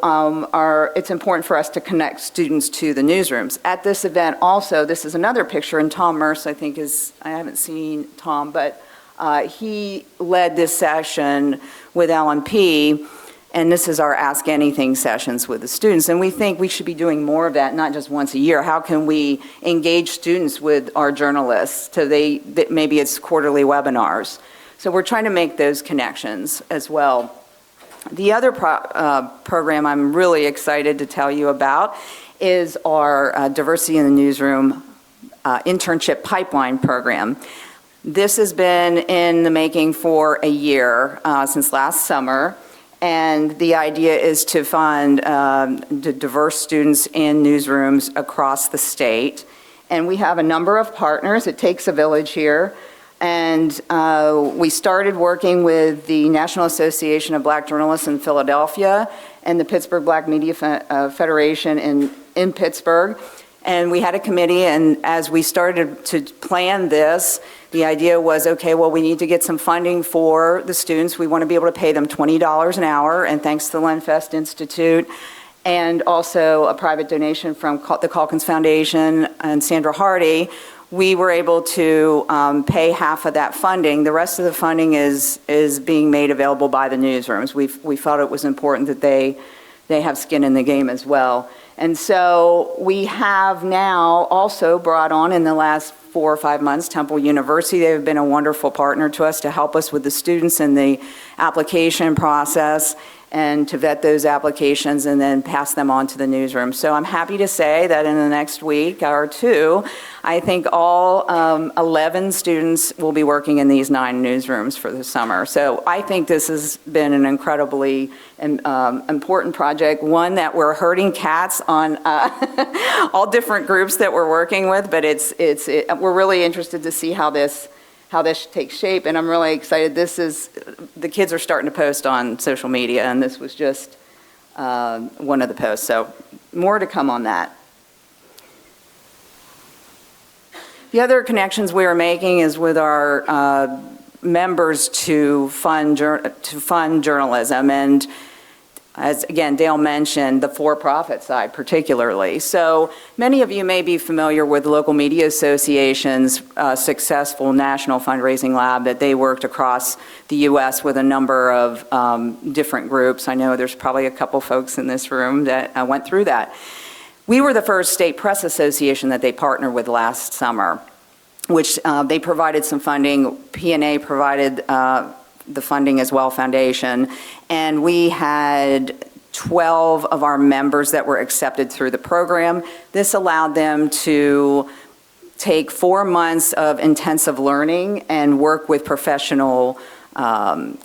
it's important for us to connect students to the newsrooms. At this event also, this is another picture, and Tom Merce, I think I haven't seen Tom, but he led this session with LMP, and this is our Ask Anything sessions with the students. And we think we should be doing more of that, not just once a year. How can we engage students with our journalists maybe it's quarterly webinars. So we're trying to make those connections as well. The other program I'm really excited to tell you about is our Diversity in the Newsroom internship pipeline program. This has been in the making for a year, since last summer. And the idea is to fund the diverse students in newsrooms across the state. And we have a number of partners. It takes a village here. And we started working with the National Association of Black Journalists in Philadelphia and the Pittsburgh Black Media Federation in Pittsburgh. And we had a committee, and as we started to plan this, the idea was, okay, well, we need to get some funding for the students. We want to be able to pay them $20 an hour, and thanks to the Lenfest Institute, and also a private donation from the Calkins Foundation and Sandra Hardy, we were able to pay half of that funding. The rest of the funding is being made available by the newsrooms. We felt it was important that they have skin in the game as well. And so we have now also brought on in the last 4 or 5 months Temple University. They've been a wonderful partner to us to help us with the students in the application process and to vet those applications and then pass them on to the newsroom. So I'm happy to say that in the next week or 2, I think all 11 students will be working in these 9 newsrooms for the summer. So I think this has been an incredibly important project, one that we're herding cats on all different groups that we're working with, but we're really interested to see how this takes shape, and I'm really excited. The kids are starting to post on social media, and this was just one of the posts, so more to come on that. The other connections we are making is with our members to fund journalism, and as again Dale mentioned, the for-profit side particularly. So many of you may be familiar with Local Media Association's successful national fundraising lab that they worked across the U.S. with a number of different groups. I know there's probably a couple folks in this room that went through that. We were the first state press association that they partnered with last summer, which they provided some funding. P&A provided the funding as well, foundation, and we had 12 of our members that were accepted through the program. This allowed them to take 4 months of intensive learning and work with professional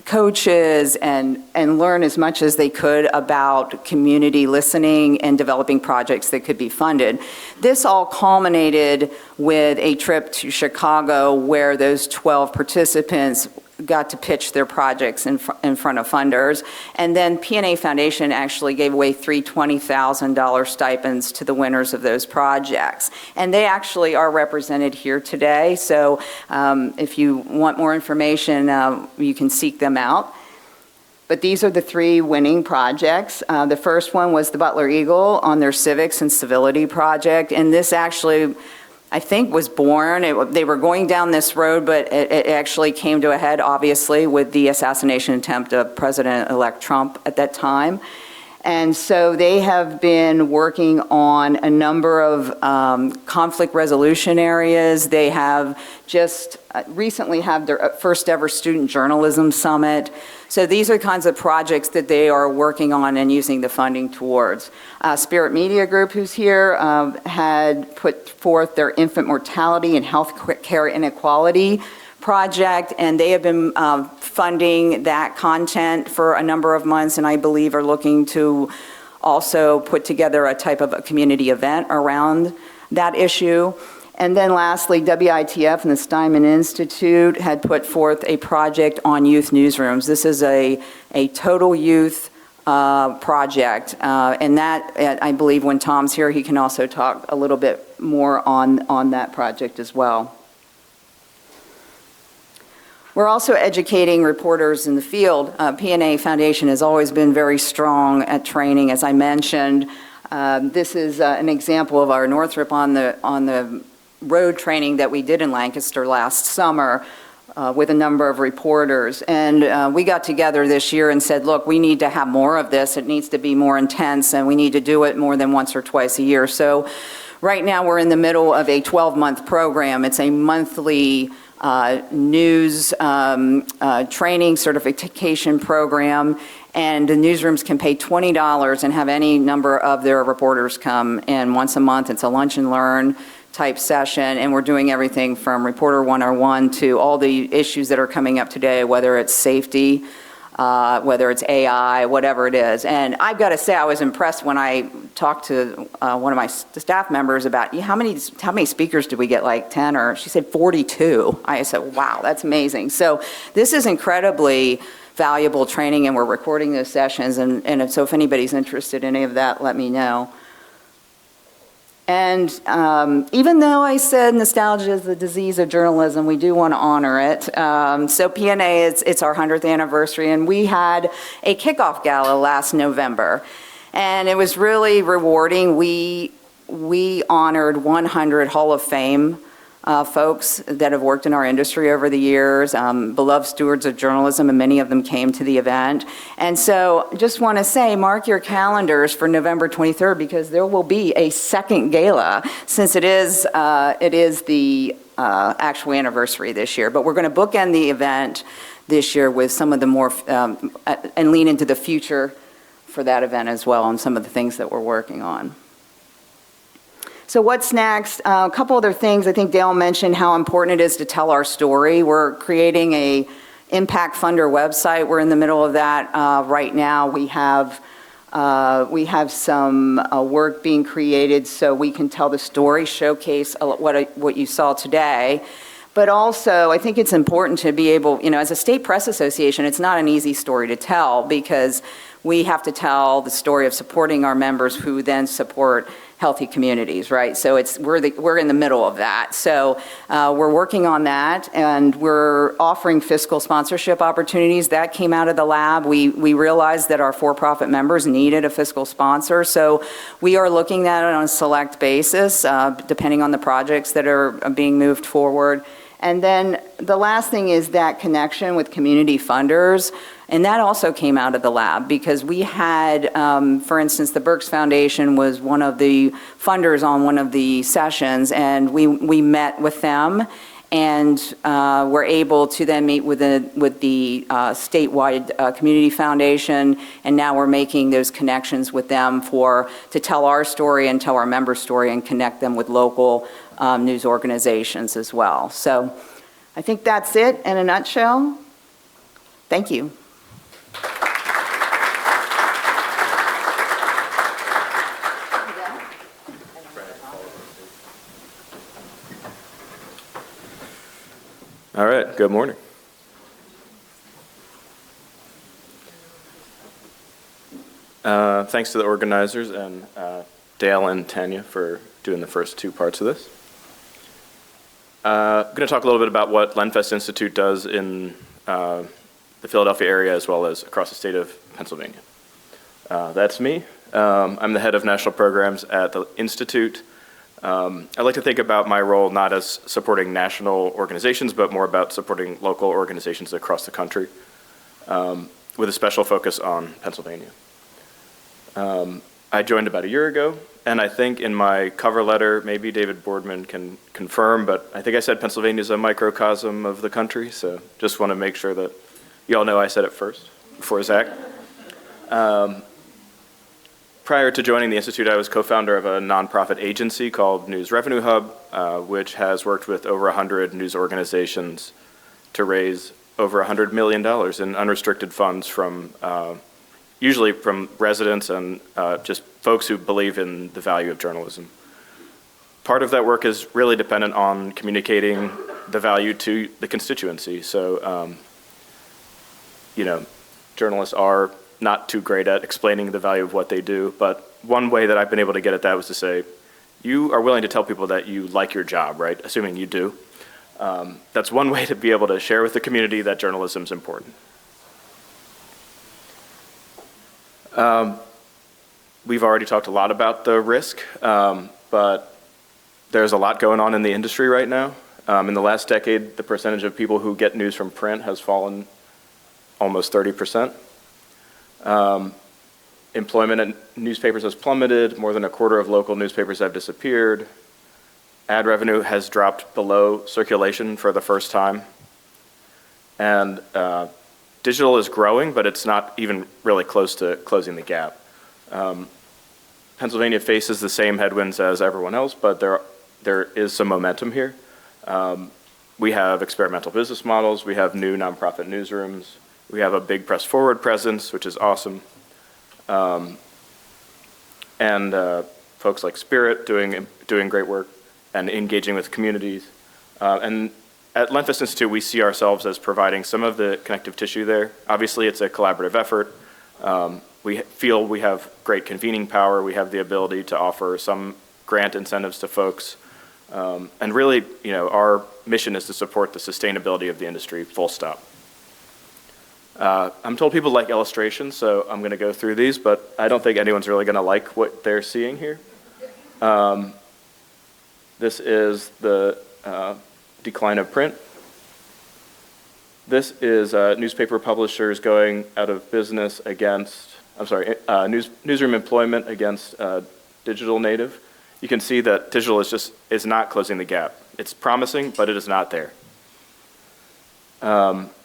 coaches and learn as much as they could about community listening and developing projects that could be funded. This all culminated with a trip to Chicago where those 12 participants got to pitch their projects in front of funders. And then PNA Foundation actually gave away 3 $20,000 stipends to the winners of those projects. And they actually are represented here today. So if you want more information, you can seek them out. But these are the 3 winning projects. The first one was the Butler Eagle on their Civics and Civility project. And this actually, I think, was born. They were going down this road, but it actually came to a head, obviously, with the assassination attempt of President-elect Trump at that time. And so they have been working on a number of conflict resolution areas. They have just recently had their first ever student journalism summit. So these are kinds of projects that they are working on and using the funding towards. Spirit Media Group, who's here, had put forth their infant mortality and health care inequality project, and they have been funding that content for a number of months, and I believe are looking to also put together a type of a community event around that issue. And then lastly, WITF and the Steinman Institute had put forth a project on youth newsrooms. This is a total youth project, and that, I believe when Tom's here, he can also talk a little bit more on that project as well. We're also educating reporters in the field. PNA Foundation has always been very strong at training, as I mentioned. This is an example of our Northrop on the road training that we did in Lancaster last summer with a number of reporters. And we got together this year and said, look, we need to have more of this. It needs to be more intense, and we need to do it more than once or twice a year. So right now we're in the middle of a 12-month program. It's a monthly news training certification program, and the newsrooms can pay $20 and have any number of their reporters come in once a month. It's a lunch and learn type session, and we're doing everything from Reporter 101 to all the issues that are coming up today, whether it's safety, whether it's AI, whatever it is. And I've got to say, I was impressed when I talked to one of my staff members about how many speakers did we get, like 10, or she said 42. I said, wow, that's amazing. So this is incredibly valuable training, and we're recording those sessions, and so if anybody's interested in any of that, let me know. And even though I said nostalgia is the disease of journalism, we do want to honor it. So PNA, it's our 100th anniversary, and we had a kickoff gala last November. And it was really rewarding. We honored 100 Hall of Fame folks that have worked in our industry over the years, beloved stewards of journalism, and many of them came to the event. And so just want to say, mark your calendars for November 23rd, because there will be a second gala, since it is the actual anniversary this year. But we're going to bookend the event this year with some of the more, and lean into the future for that event as well, and some of the things that we're working on. So what's next? A couple other things. I think Dale mentioned how important it is to tell our story. We're creating a Impact Funder website. We're in the middle of that right now. We have some work being created so we can tell the story, showcase what you saw today. But also, I think it's important to be able, as a state press association, it's not an easy story to tell, because we have to tell the story of supporting our members who then support healthy communities, right? So we're in the middle of that. So we're working on that, and we're offering fiscal sponsorship opportunities. That came out of the lab. We realized that our for-profit members needed a fiscal sponsor, so we are looking at it on a select basis, depending on the projects that are being moved forward. And then the last thing is that connection with community funders. And that also came out of the lab, because we had, for instance, the Berks Foundation was one of the funders on one of the sessions, and we met with them, and were able to then meet with the statewide community foundation, and now we're making those connections with them to tell our story and tell our member story and connect them with local news organizations as well. So I think that's it in a nutshell. Thank you. All right, good morning. Thanks to the organizers and Dale and Tanya for doing the first two parts of this. I'm going to talk a little bit about what Lenfest Institute does in the Philadelphia area as well as across the state of Pennsylvania. That's me. I'm the head of national programs at the Institute. I like to think about my role not as supporting national organizations, but more about supporting local organizations across the country, with a special focus on Pennsylvania. I joined about a year ago, and I think in my cover letter, maybe David Boardman can confirm, but I think I said Pennsylvania is a microcosm of the country, so just want to make sure that you all know I said it first, before Zach. Prior to joining the Institute, I was co-founder of a nonprofit agency called News Revenue Hub, which has worked with over 100 news organizations to raise over $100 million in unrestricted funds from, usually from residents and just folks who believe in the value of journalism. Part of that work is really dependent on communicating the value to the constituency. So, journalists are not too great at explaining the value of what they do, but one way that I've been able to get at that was to say, you are willing to tell people that you like your job, right? Assuming you do. That's one way to be able to share with the community that journalism is important. We've already talked a lot about the risk, but there's a lot going on in the industry right now. In the last decade, the percentage of people who get news from print has fallen almost 30%. Employment at newspapers has plummeted. More than a quarter of local newspapers have disappeared. Ad revenue has dropped below circulation for the first time. And digital is growing, but it's not even really close to closing the gap. Pennsylvania faces the same headwinds as everyone else, but there is some momentum here. We have experimental business models. We have new nonprofit newsrooms. We have a big press forward presence, which is awesome. And folks like Spirit doing great work and engaging with communities. And at Lenfest Institute, we see ourselves as providing some of the connective tissue there. Obviously, it's a collaborative effort. We feel we have great convening power. We have the ability to offer some grant incentives to folks. And really, our mission is to support the sustainability of the industry, full stop. I'm told people like illustrations, so I'm going to go through these, but I don't think anyone's really going to like what they're seeing here. This is the decline of print. This is newspaper publishers going out of business against, newsroom employment against digital native. You can see that digital is not closing the gap. It's promising, but it is not there.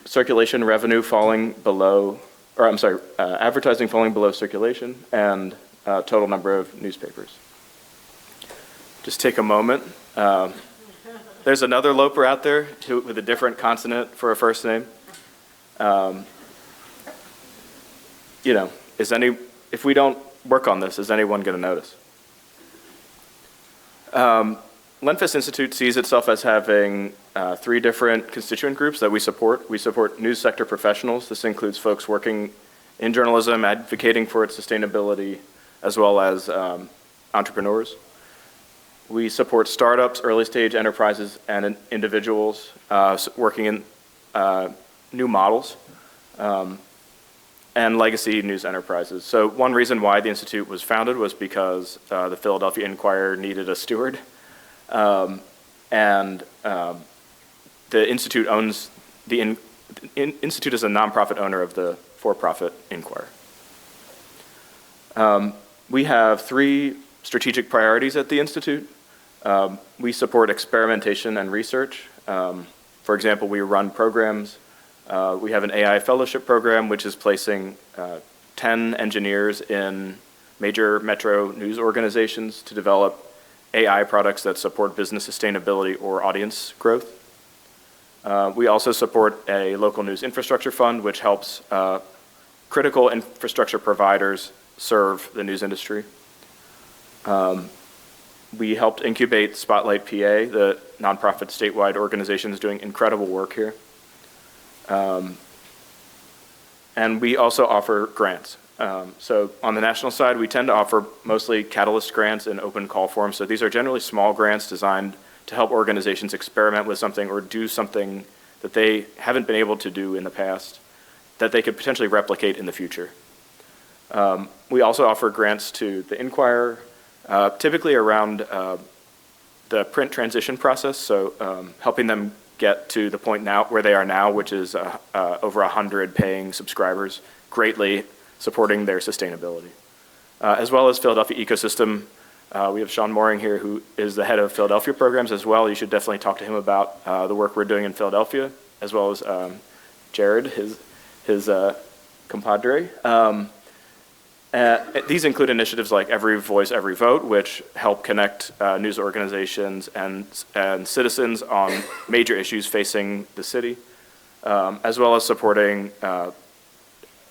Circulation revenue falling below, advertising falling below circulation, and total number of newspapers. Just take a moment. There's another loper out there with a different consonant for a first name. If we don't work on this, is anyone going to notice? Lenfest Institute sees itself as having 3 different constituent groups that we support. We support news sector professionals. This includes folks working in journalism, advocating for its sustainability, as well as entrepreneurs. We support startups, early stage enterprises, and individuals working in new models, and legacy news enterprises. So one reason why the Institute was founded was because the Philadelphia Inquirer needed a steward. The Institute owns, Institute is a nonprofit owner of the for-profit Inquirer. We have 3 strategic priorities at the Institute. We support experimentation and research. For example, we run programs. We have an AI fellowship program, which is placing 10 engineers in major metro news organizations to develop AI products that support business sustainability or audience growth. We also support a local news infrastructure fund, which helps critical infrastructure providers serve the news industry. We helped incubate Spotlight PA, the nonprofit statewide organization is doing incredible work here. And we also offer grants. So on the national side, we tend to offer mostly catalyst grants in open call form. So these are generally small grants designed to help organizations experiment with something or do something that they haven't been able to do in the past that they could potentially replicate in the future. We also offer grants to the Inquirer, typically around the print transition process, so helping them get to the point now where they are now, which is over 100 paying subscribers, greatly supporting their sustainability. As well as Philadelphia Ecosystem, we have Sean Mooring here, who is the head of Philadelphia programs as well. You should definitely talk to him about the work we're doing in Philadelphia, as well as Jared, his compadre. These include initiatives like Every Voice, Every Vote, which help connect news organizations and citizens on major issues facing the city, as well as supporting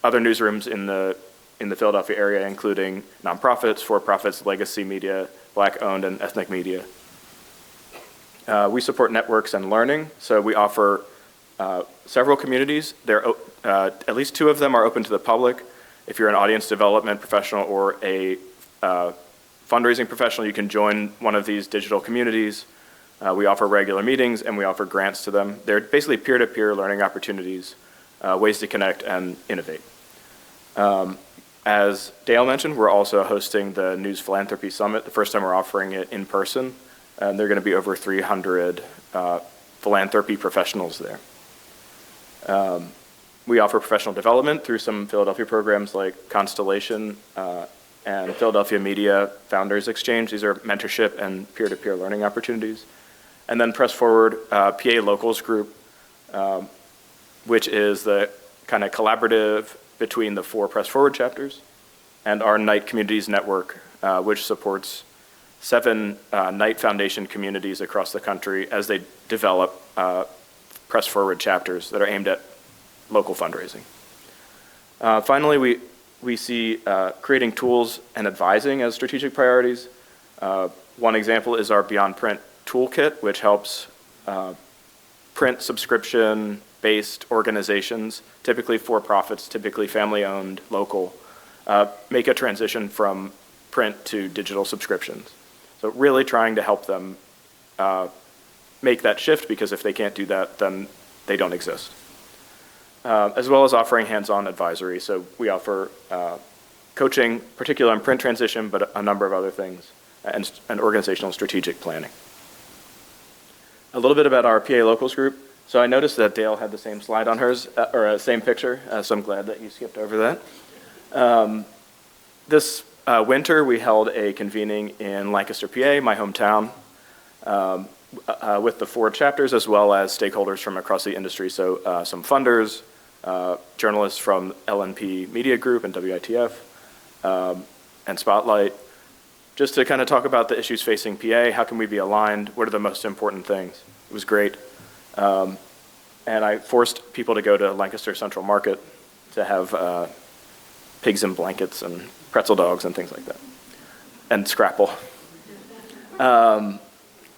other newsrooms in the Philadelphia area, including nonprofits, for-profits, legacy media, Black-owned and ethnic media. We support networks and learning, so we offer several communities. At least 2 of them are open to the public. If you're an audience development professional or a fundraising professional, you can join one of these digital communities. We offer regular meetings and we offer grants to them. They're basically peer-to-peer learning opportunities, ways to connect and innovate. As Dale mentioned, we're also hosting the News Philanthropy Summit. The first time we're offering it in person, and there are going to be over 300 philanthropy professionals there. We offer professional development through some Philadelphia programs like Constellation and Philadelphia Media Founders Exchange. These are mentorship and peer-to-peer learning opportunities. And then Press Forward PA Locals Group, which is the kind of collaborative between the 4 Press Forward chapters and our Knight Communities Network, which supports 7 Knight Foundation communities across the country as they develop Press Forward chapters that are aimed at local fundraising. Finally, we see creating tools and advising as strategic priorities. One example is our Beyond Print toolkit, which helps print subscription-based organizations, typically for-profits, typically family-owned, local, make a transition from print to digital subscriptions. So really trying to help them make that shift, because if they can't do that, then they don't exist. As well as offering hands-on advisory. So we offer coaching, particularly on print transition, but a number of other things, and organizational strategic planning. A little bit about our PA Locals Group. So I noticed that Dale had the same slide on hers, or same picture, so I'm glad that you skipped over that. This winter, we held a convening in Lancaster, PA, my hometown, with the 4 chapters, as well as stakeholders from across the industry. So some funders, journalists from LNP Media Group and WITF, and Spotlight, just to kind of talk about the issues facing PA, how can we be aligned, what are the most important things. It was great. And I forced people to go to Lancaster Central Market to have pigs in blankets and pretzel dogs and things like that, and Scrapple.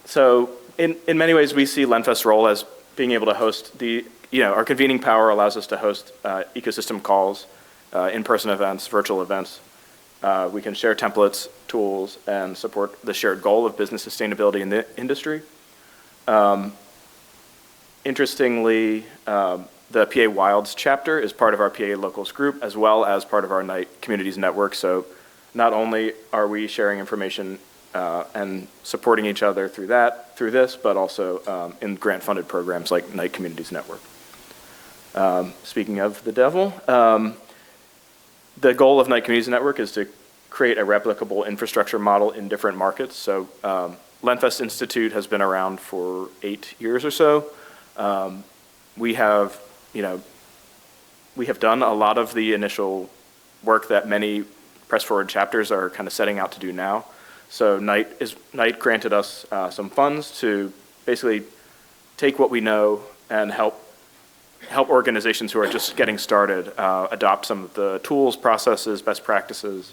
So in many ways, we see Lenfest's role as being able to host our convening power allows us to host ecosystem calls, in-person events, virtual events. We can share templates, tools, and support the shared goal of business sustainability in the industry. Interestingly, the PA Wilds chapter is part of our PA Locals Group, as well as part of our Knight Communities Network. So not only are we sharing information and supporting each other through this, but also in grant-funded programs like Knight Communities Network. Speaking of the devil, the goal of Knight Communities Network is to create a replicable infrastructure model in different markets. So Lenfest Institute has been around for 8 years or so. We have done a lot of the initial work that many Press Forward chapters are kind of setting out to do now. So Knight granted us some funds to basically take what we know and help organizations who are just getting started adopt some of the tools, processes, best practices,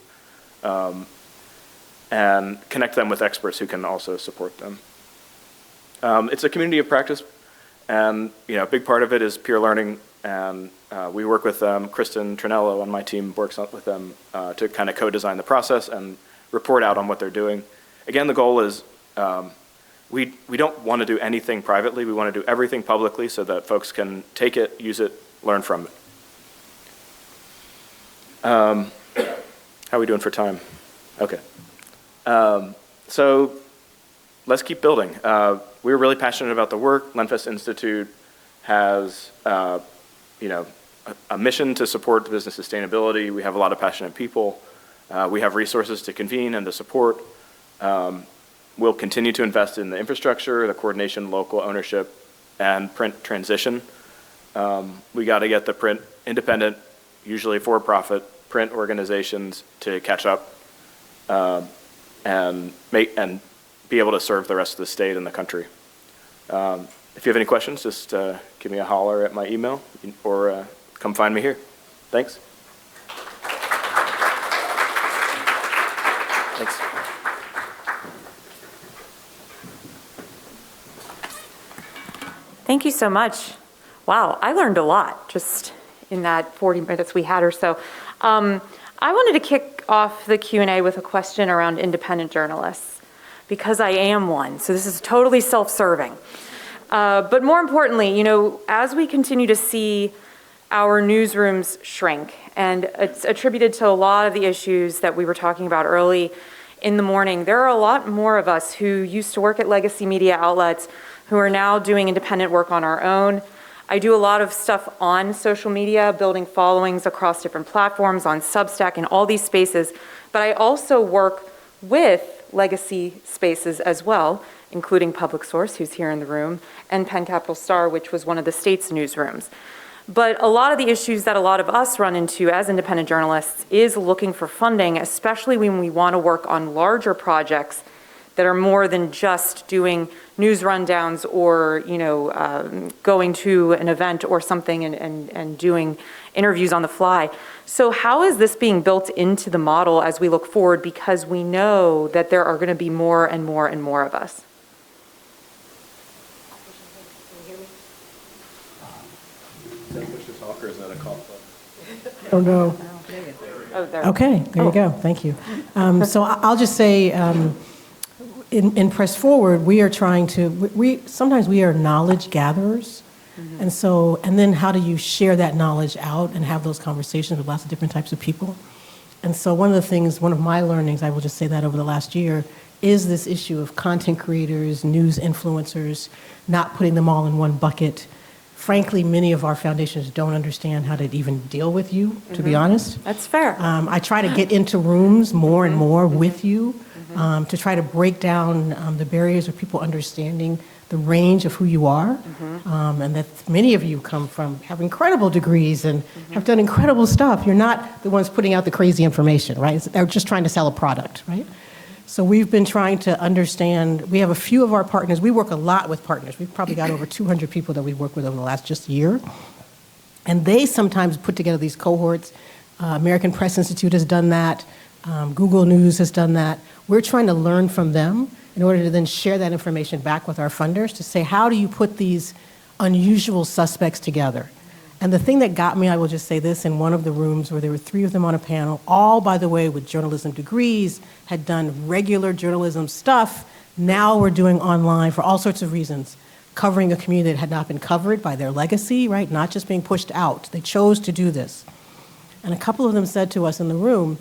and connect them with experts who can also support them. It's a community of practice, and a big part of it is peer learning and we work with them. Kristen Trinello on my team works with them to kind of co-design the process and report out on what they're doing. Again, the goal is we don't want to do anything privately. We want to do everything publicly so that folks can take it, use it, learn from it. How are we doing for time? Okay. So let's keep building. We're really passionate about the work. Lenfest Institute has a mission to support business sustainability. We have a lot of passionate people. We have resources to convene and to support. We'll continue to invest in the infrastructure, the coordination, local ownership, and print transition. We got to get the print independent, usually for-profit print organizations to catch up and be able to serve the rest of the state and the country. If you have any questions, just give me a holler at my email or come find me here. Thanks. Thanks. Thank you so much. Wow, I learned a lot just in that 40 minutes we had or so. I wanted to kick off the Q&A with a question around independent journalists, because I am one, so this is totally self-serving. But more importantly, as we continue to see our newsrooms shrink, and it's attributed to a lot of the issues that we were talking about early in the morning, there are a lot more of us who used to work at legacy media outlets who are now doing independent work on our own. I do a lot of stuff on social media, building followings across different platforms, on Substack, and all these spaces. But I also work with legacy spaces as well, including Public Source, who's here in the room, and Penn Capital Star, which was one of the state's newsrooms. But a lot of the issues that a lot of us run into as independent journalists is looking for funding, especially when we want to work on larger projects that are more than just doing news rundowns or going to an event or something and doing interviews on the fly. So how is this being built into the model as we look forward, because we know that there are going to be more and more and more of us? Is that push to talk or is that a call? Oh, no. Oh, there. Okay, there you go. Thank you. So I'll just say, in Press Forward, we are trying to, sometimes we are knowledge gatherers. And then how do you share that knowledge out and have those conversations with lots of different types of people? And so one of my learnings, I will just say that over the last year, is this issue of content creators, news influencers, not putting them all in one bucket. Frankly, many of our foundations don't understand how to even deal with you, to be honest. That's fair. I try to get into rooms more and more with you to try to break down the barriers of people understanding the range of who you are, and that many of you have incredible degrees and have done incredible stuff. You're not the ones putting out the crazy information, right? They're just trying to sell a product, right? So we've been trying to understand. We have a few of our partners. We work a lot with partners. We've probably got over 200 people that we work with over the last just year. And they sometimes put together these cohorts. American Press Institute has done that. Google News has done that. We're trying to learn from them in order to then share that information back with our funders to say, how do you put these unusual suspects together? And the thing that got me, I will just say this, in one of the rooms where there were 3 of them on a panel, all, by the way, with journalism degrees, had done regular journalism stuff. Now we're doing online for all sorts of reasons, covering a community that had not been covered by their legacy, right? Not just being pushed out. They chose to do this. And a couple of them said to us in the room,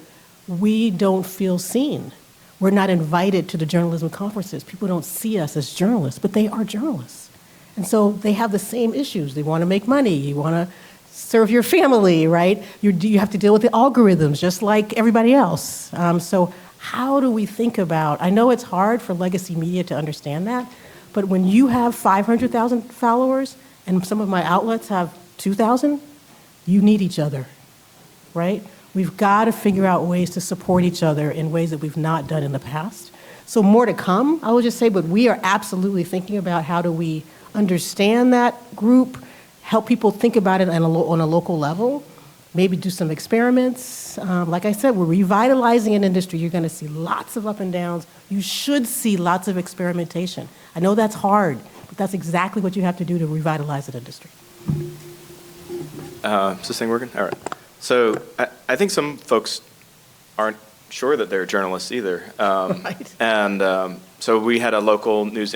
we don't feel seen. We're not invited to the journalism conferences. People don't see us as journalists, but they are journalists. And so they have the same issues. They want to make money. You want to serve your family, right? You have to deal with the algorithms just like everybody else. So how do we think about, I know it's hard for legacy media to understand that, but when you have 500,000 followers and some of my outlets have 2,000, you need each other, right? We've got to figure out ways to support each other in ways that we've not done in the past. So more to come, I will just say, but we are absolutely thinking about how do we understand that group, help people think about it on a local level, maybe do some experiments. Like I said, we're revitalizing an industry. You're going to see lots of up and downs. You should see lots of experimentation. I know that's hard, but that's exactly what you have to do to revitalize an industry. Is this thing working? All right. So I think some folks aren't sure that they're journalists either. Right. And so we had a local news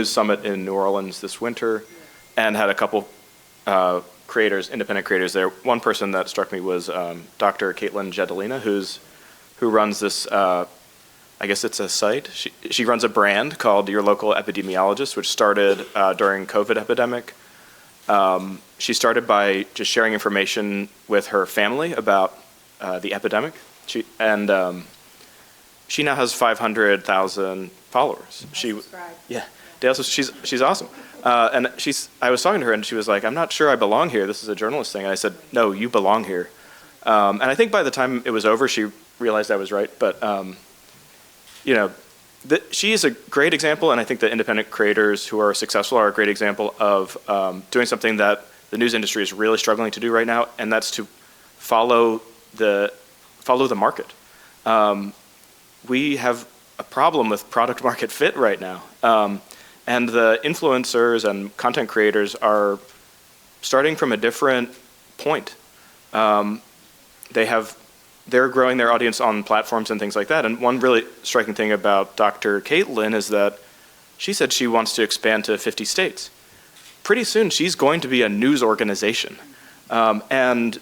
summit in New Orleans this winter, and had a couple creators, independent creators there. One person that struck me was Dr. Caitlin Jedalina, who runs this. I guess it's a site. She runs a brand called Your Local Epidemiologist, which started during COVID epidemic. She started by just sharing information with her family about the epidemic. She now has 500,000 followers. Yeah, Dale, she's awesome. And I was talking to her, and she was like, "I'm not sure I belong here. This is a journalist thing." And I said, "No, you belong here." And I think by the time it was over, she realized I was right. But she is a great example, and I think that independent creators who are successful are a great example of doing something that the news industry is really struggling to do right now, and that's to follow the market. We have a problem with product market fit right now, and the influencers and content creators are starting from a different point. They're growing their audience on platforms and things like that. And one really striking thing about Dr. Caitlin is that she said she wants to expand to 50 states. Pretty soon, she's going to be a news organization. And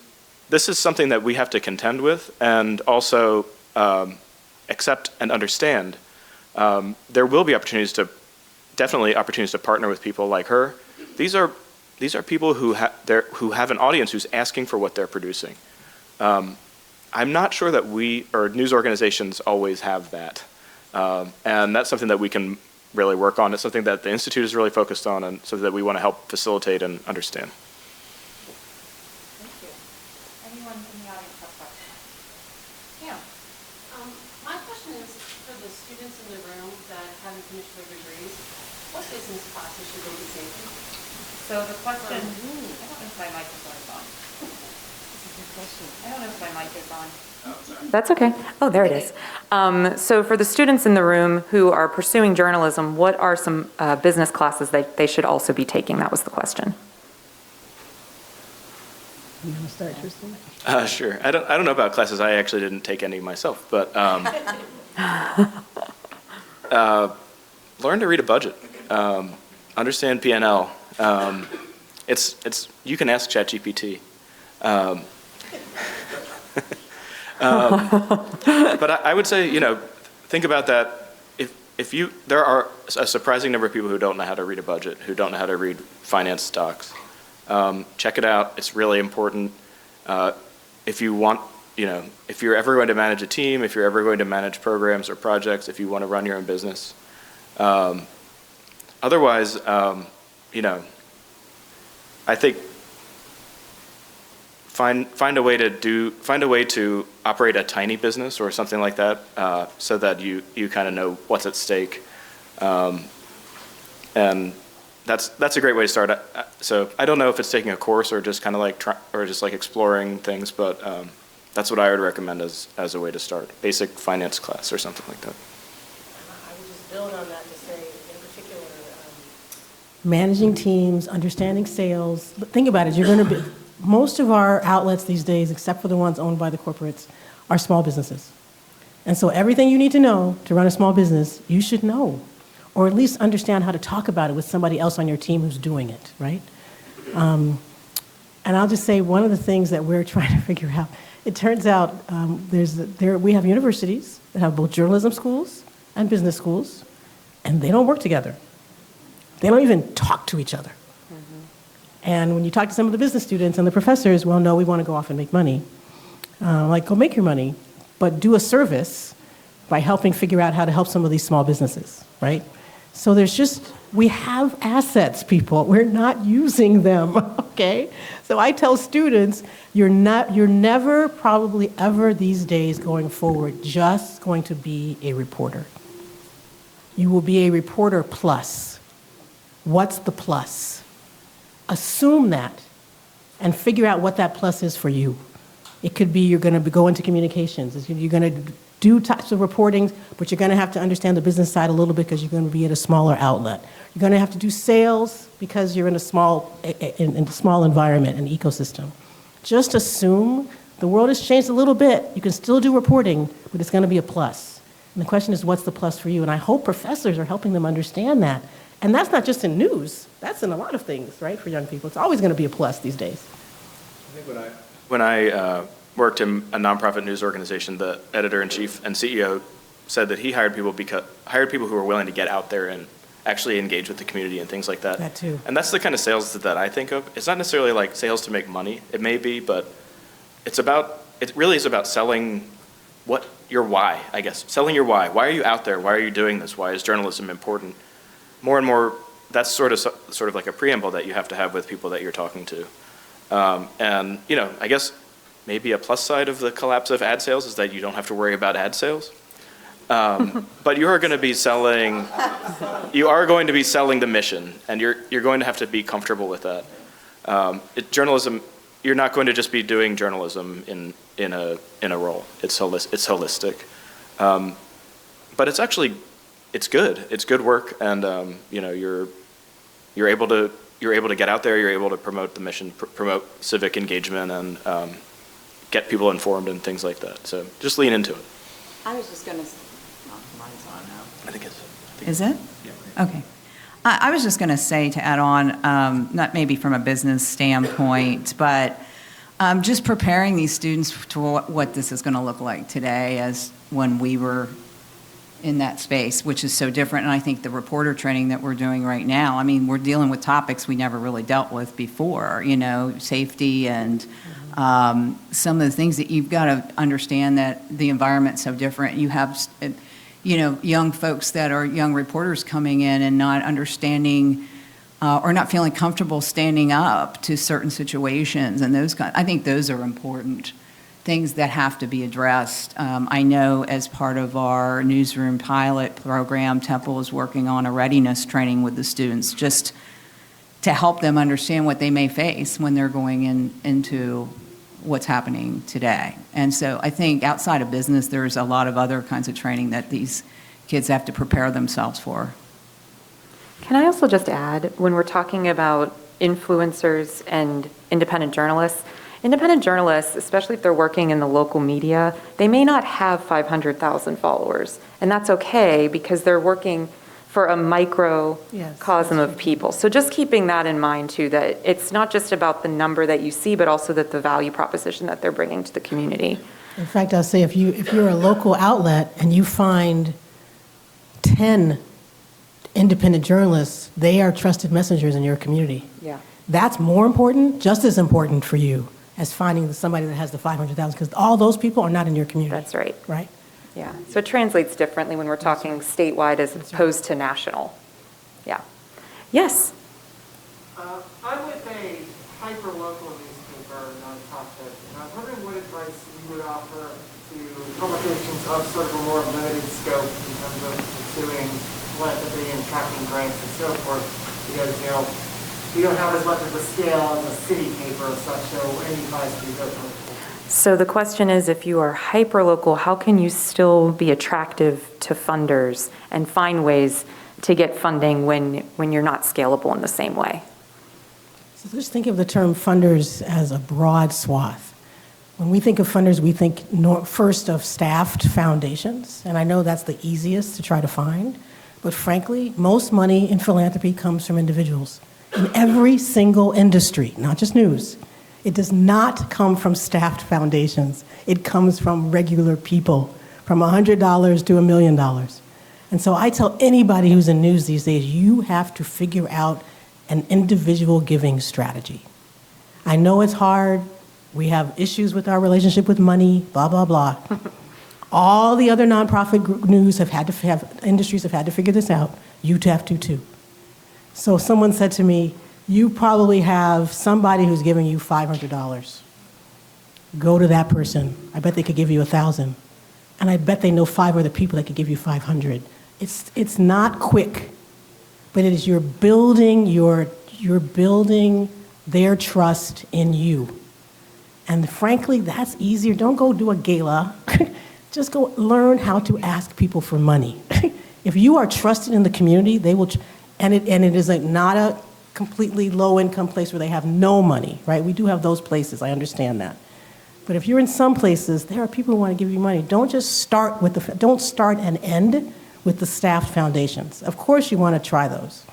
this is something that we have to contend with and also accept and understand. There will be definitely opportunities to partner with people like her. These are people who have an audience who's asking for what they're producing. I'm not sure that we or news organizations always have that. And that's something that we can really work on. It's something that the Institute is really focused on, and something that we want to help facilitate and understand. Thank you. Anyone in the audience have questions? Yeah. My question is for the students in the room that haven't finished their degrees, what business classes should they be taking? So the question, I don't know if my microphone is on. I don't know if my mic is on. That's okay. Oh, there it is. So for the students in the room who are pursuing journalism, what are some business classes that they should also be taking? That was the question. You want to start, Tristan? Sure. I don't know about classes. I actually didn't take any myself, but learn to read a budget. Understand P&L. You can ask ChatGPT. But I would say, think about that. There are a surprising number of people who don't know how to read a budget, who don't know how to read finance stocks. Check it out. It's really important. If you're ever going to manage a team, if you're ever going to manage programs or projects, if you want to run your own business. Otherwise, I think find a way to operate a tiny business or something like that, so that you kind of know what's at stake, and that's a great way to start. So I don't know if it's taking a course or just kind of like exploring things, but that's what I would recommend as a way to start. Basic finance class or something like that. I would just build on that to say, in particular, managing teams, understanding sales. But think about it. Most of our outlets these days, except for the ones owned by the corporates, are small businesses. And so everything you need to know to run a small business, you should know, or at least understand how to talk about it with somebody else on your team who's doing it, right? And I'll just say one of the things that we're trying to figure out, it turns out we have universities that have both journalism schools and business schools, and they don't work together. They don't even talk to each other. And when you talk to some of the business students and the professors, well, no, we want to go off and make money. Go make your money, but do a service by helping figure out how to help some of these small businesses, right? So we have assets, people. We're not using them, okay? So I tell students, you're never, probably ever these days going forward, just going to be a reporter. You will be a reporter plus. What's the plus? Assume that and figure out what that plus is for you. It could be you're going to go into communications. You're going to do types of reporting, but you're going to have to understand the business side a little bit because you're going to be at a smaller outlet. You're going to have to do sales because you're in a small environment, an ecosystem. Just assume the world has changed a little bit. You can still do reporting, but it's going to be a plus. And the question is, what's the plus for you? And I hope professors are helping them understand that. And that's not just in news. That's in a lot of things, right, for young people. It's always going to be a plus these days. I think when I worked in a nonprofit news organization, the editor-in-chief and CEO said that he hired people who were willing to get out there and actually engage with the community and things like that. That too. And that's the kind of sales that I think of. It's not necessarily like sales to make money. It may be, but it really is about selling your why, I guess. Selling your why. Why are you out there? Why are you doing this? Why is journalism important? More and more, that's sort of like a preamble that you have to have with people that you're talking to. And, I guess maybe a plus side of the collapse of ad sales is that you don't have to worry about ad sales. But you are going to be selling the mission, and you're going to have to be comfortable with that. Journalism, you're not going to just be doing journalism in a role. It's holistic. But it's good. It's good work, and you're able to get out there. You're able to promote the mission, promote civic engagement, and get people informed and things like that. So just lean into it. I was just going to. Mine's on now. I think it's. Is it? Yeah. Okay. I was just going to say, to add on, not maybe from a business standpoint, but just preparing these students to what this is going to look like today as when we were in that space, which is so different. And I think the reporter training that we're doing right now, I mean, we're dealing with topics we never really dealt with before, safety and some of the things that you've got to understand, that the environment's so different. You have, young folks that are young reporters coming in and not understanding or not feeling comfortable standing up to certain situations, and I think those are important things that have to be addressed. I know as part of our newsroom pilot program, Temple is working on a readiness training with the students just to help them understand what they may face when they're going into what's happening today. And so I think outside of business, there's a lot of other kinds of training that these kids have to prepare themselves for. Can I also just add, when we're talking about influencers and independent journalists, especially if they're working in the local media, they may not have 500,000 followers. And that's okay because they're working for a microcosm of people. So just keeping that in mind too, that it's not just about the number that you see, but also that the value proposition that they're bringing to the community. In fact, I'll say if you're a local outlet and you find 10 independent journalists, they are trusted messengers in your community. Yeah. That's more important, just as important for you as finding somebody that has the 500,000, because all those people are not in your community. That's right. Right? Yeah. So it translates differently when we're talking statewide as opposed to national. Yeah. Yes. I'm with a hyper-local newspaper, nonprofit, and I was wondering what advice you would offer to publications of sort of a more limited scope in terms of pursuing philanthropy and tracking grants and so forth, because, we don't have as much of a scale as a city paper or such, so any advice would be very helpful. So the question is, if you are hyper-local, how can you still be attractive to funders and find ways to get funding when you're not scalable in the same way? So just think of the term funders as a broad swath. When we think of funders, we think first of staffed foundations, and I know that's the easiest to try to find, but frankly, most money in philanthropy comes from individuals. In every single industry, not just news. It does not come from staffed foundations. It comes from regular people, from $100 to $1 million. And so I tell anybody who's in news these days, you have to figure out an individual giving strategy. I know it's hard. We have issues with our relationship with money, blah, blah, blah. All the other nonprofit industries have had to figure this out. You have to too. So someone said to me, you probably have somebody who's giving you $500. Go to that person. I bet they could give you 1,000. And I bet they know 5 other people that could give you 500. It's not quick, but it is you're building their trust in you. And frankly, that's easier. Don't go do a gala. just go learn how to ask people for money. If you are trusted in the community, they will, and it is like not a completely low-income place where they have no money, right? We do have those places, I understand that. But if you're in some places, there are people who want to give you money. Don't just start don't start and end with the staffed foundations. Of course you want to try those.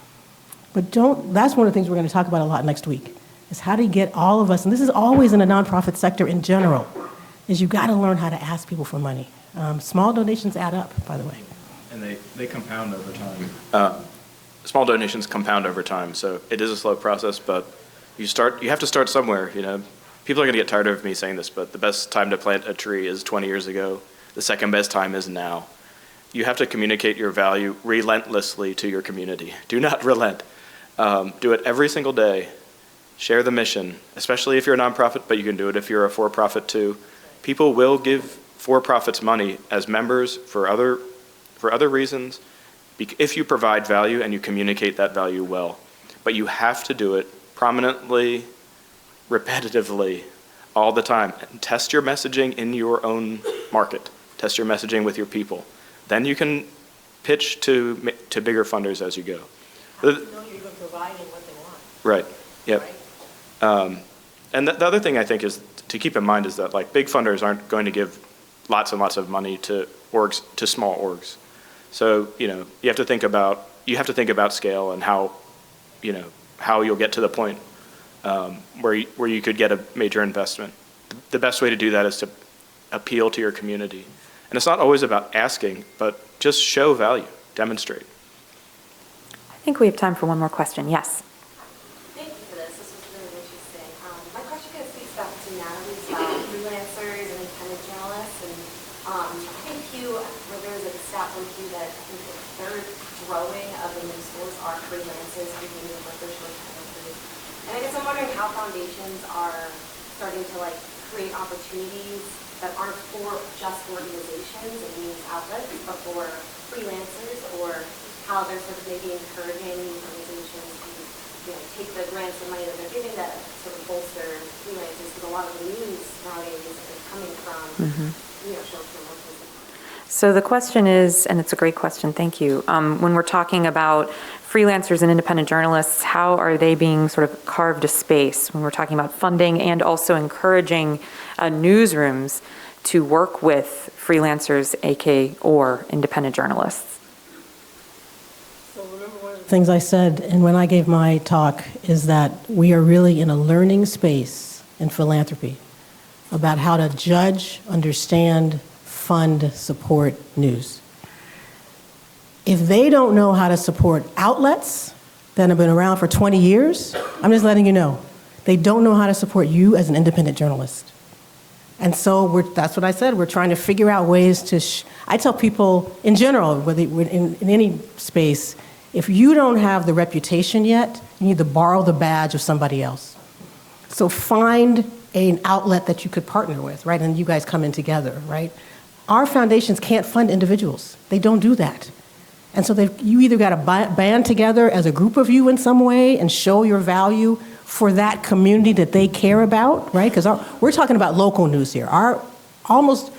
But that's one of the things we're going to talk about a lot next week, is how to get all of us, and this is always in the nonprofit sector in general, is you've got to learn how to ask people for money. Small donations add up, by the way. And they compound over time. Small donations compound over time, so it is a slow process, but you have to start somewhere, you know. People are going to get tired of me saying this, but the best time to plant a tree is 20 years ago. The second best time is now. You have to communicate your value relentlessly to your community. Do not relent. Do it every single day. Share the mission, especially if you're a nonprofit, but you can do it if you're a for-profit too. People will give for-profits money as members for other reasons if you provide value and you communicate that value well. But you have to do it prominently, repetitively, all the time. And test your messaging in your own market. Test your messaging with your people. Then you can pitch to bigger funders as you go. How do you know you're even providing what they want? Right. Yep. Right? And the other thing I think is to keep in mind is that like big funders aren't going to give lots and lots of money to small orgs. So you have to think about scale and how you'll get to the point where you could get a major investment. The best way to do that is to appeal to your community. And it's not always about asking, but just show value, demonstrate. I think we have time for one more question. Yes. Thank you for this. This was really interesting. My question kind of speaks back to Natalie's about freelancers and independent journalists. And I think there was a stat from Pew that I think a third growing of the news source are freelancers competing with their short-term workers. And I guess I'm wondering how foundations are starting to create opportunities that aren't for just organizations and news outlets, but for freelancers, or how they're sort of maybe encouraging these organizations to take the grants and money that they're giving that sort of bolster freelancers, because a lot of the news nowadays is coming from short-term workers. So the question is, and it's a great question, thank you. When we're talking about freelancers and independent journalists, how are they being sort of carved a space when we're talking about funding and also encouraging newsrooms to work with freelancers, or independent journalists? So remember one of the things I said, and when I gave my talk, is that we are really in a learning space in philanthropy about how to judge, understand, fund, support news. If they don't know how to support outlets that have been around for 20 years, I'm just letting you know, they don't know how to support you as an independent journalist. And so that's what I said, we're trying to figure out ways to, I tell people in general, whether in any space, if you don't have the reputation yet, you need to borrow the badge of somebody else. So find an outlet that you could partner with, right? And you guys come in together, right? Our foundations can't fund individuals. They don't do that. And so you either got to band together as a group of you in some way and show your value for that community that they care about, right? Because we're talking about local news here. Almost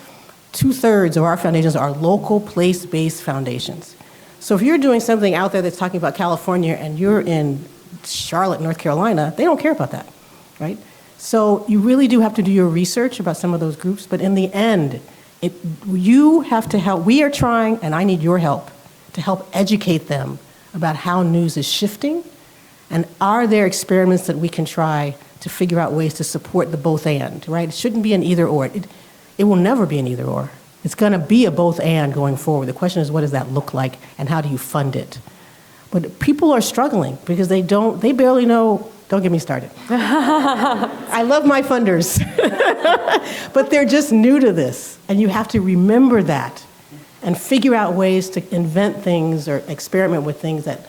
2/3 of our foundations are local, place-based foundations. So if you're doing something out there that's talking about California and you're in Charlotte, North Carolina, they don't care about that, right? So you really do have to do your research about some of those groups, but in the end, you have to help. We are trying, and I need your help, to help educate them about how news is shifting, and are there experiments that we can try to figure out ways to support the both and, right? It shouldn't be an either or. It will never be an either or. It's going to be a both and going forward. The question is, what does that look like, and how do you fund it? But people are struggling because they barely know. Don't get me started. I love my funders, but they're just new to this, and you have to remember that and figure out ways to invent things or experiment with things that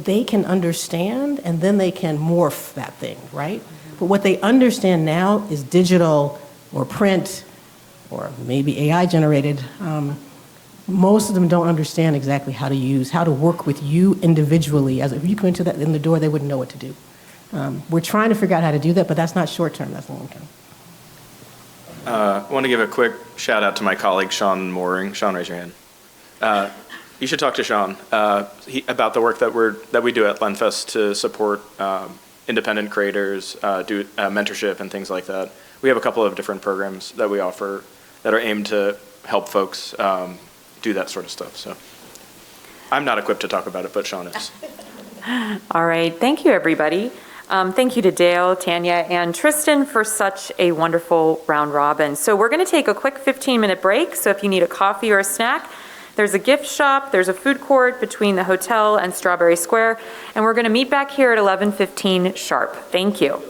they can understand, and then they can morph that thing, right? But what they understand now is digital or print or maybe AI generated. Most of them don't understand exactly how to work with you individually. If you come into that in the door, they wouldn't know what to do. We're trying to figure out how to do that, but that's not short term, that's long term. I want to give a quick shout out to my colleague, Sean Mooring. Sean, raise your hand. You should talk to Sean about the work that we do at LenFest to support independent creators, do mentorship and things like that. We have a couple of different programs that we offer that are aimed to help folks do that sort of stuff. So I'm not equipped to talk about it, but Sean is. All right, thank you, everybody. Thank you to Dale, Tanya, and Tristan for such a wonderful round robin. So we're going to take a quick 15-minute break. So if you need a coffee or a snack, there's a gift shop, there's a food court between the hotel and Strawberry Square, and we're going to meet back here at 11:15 sharp. Thank you.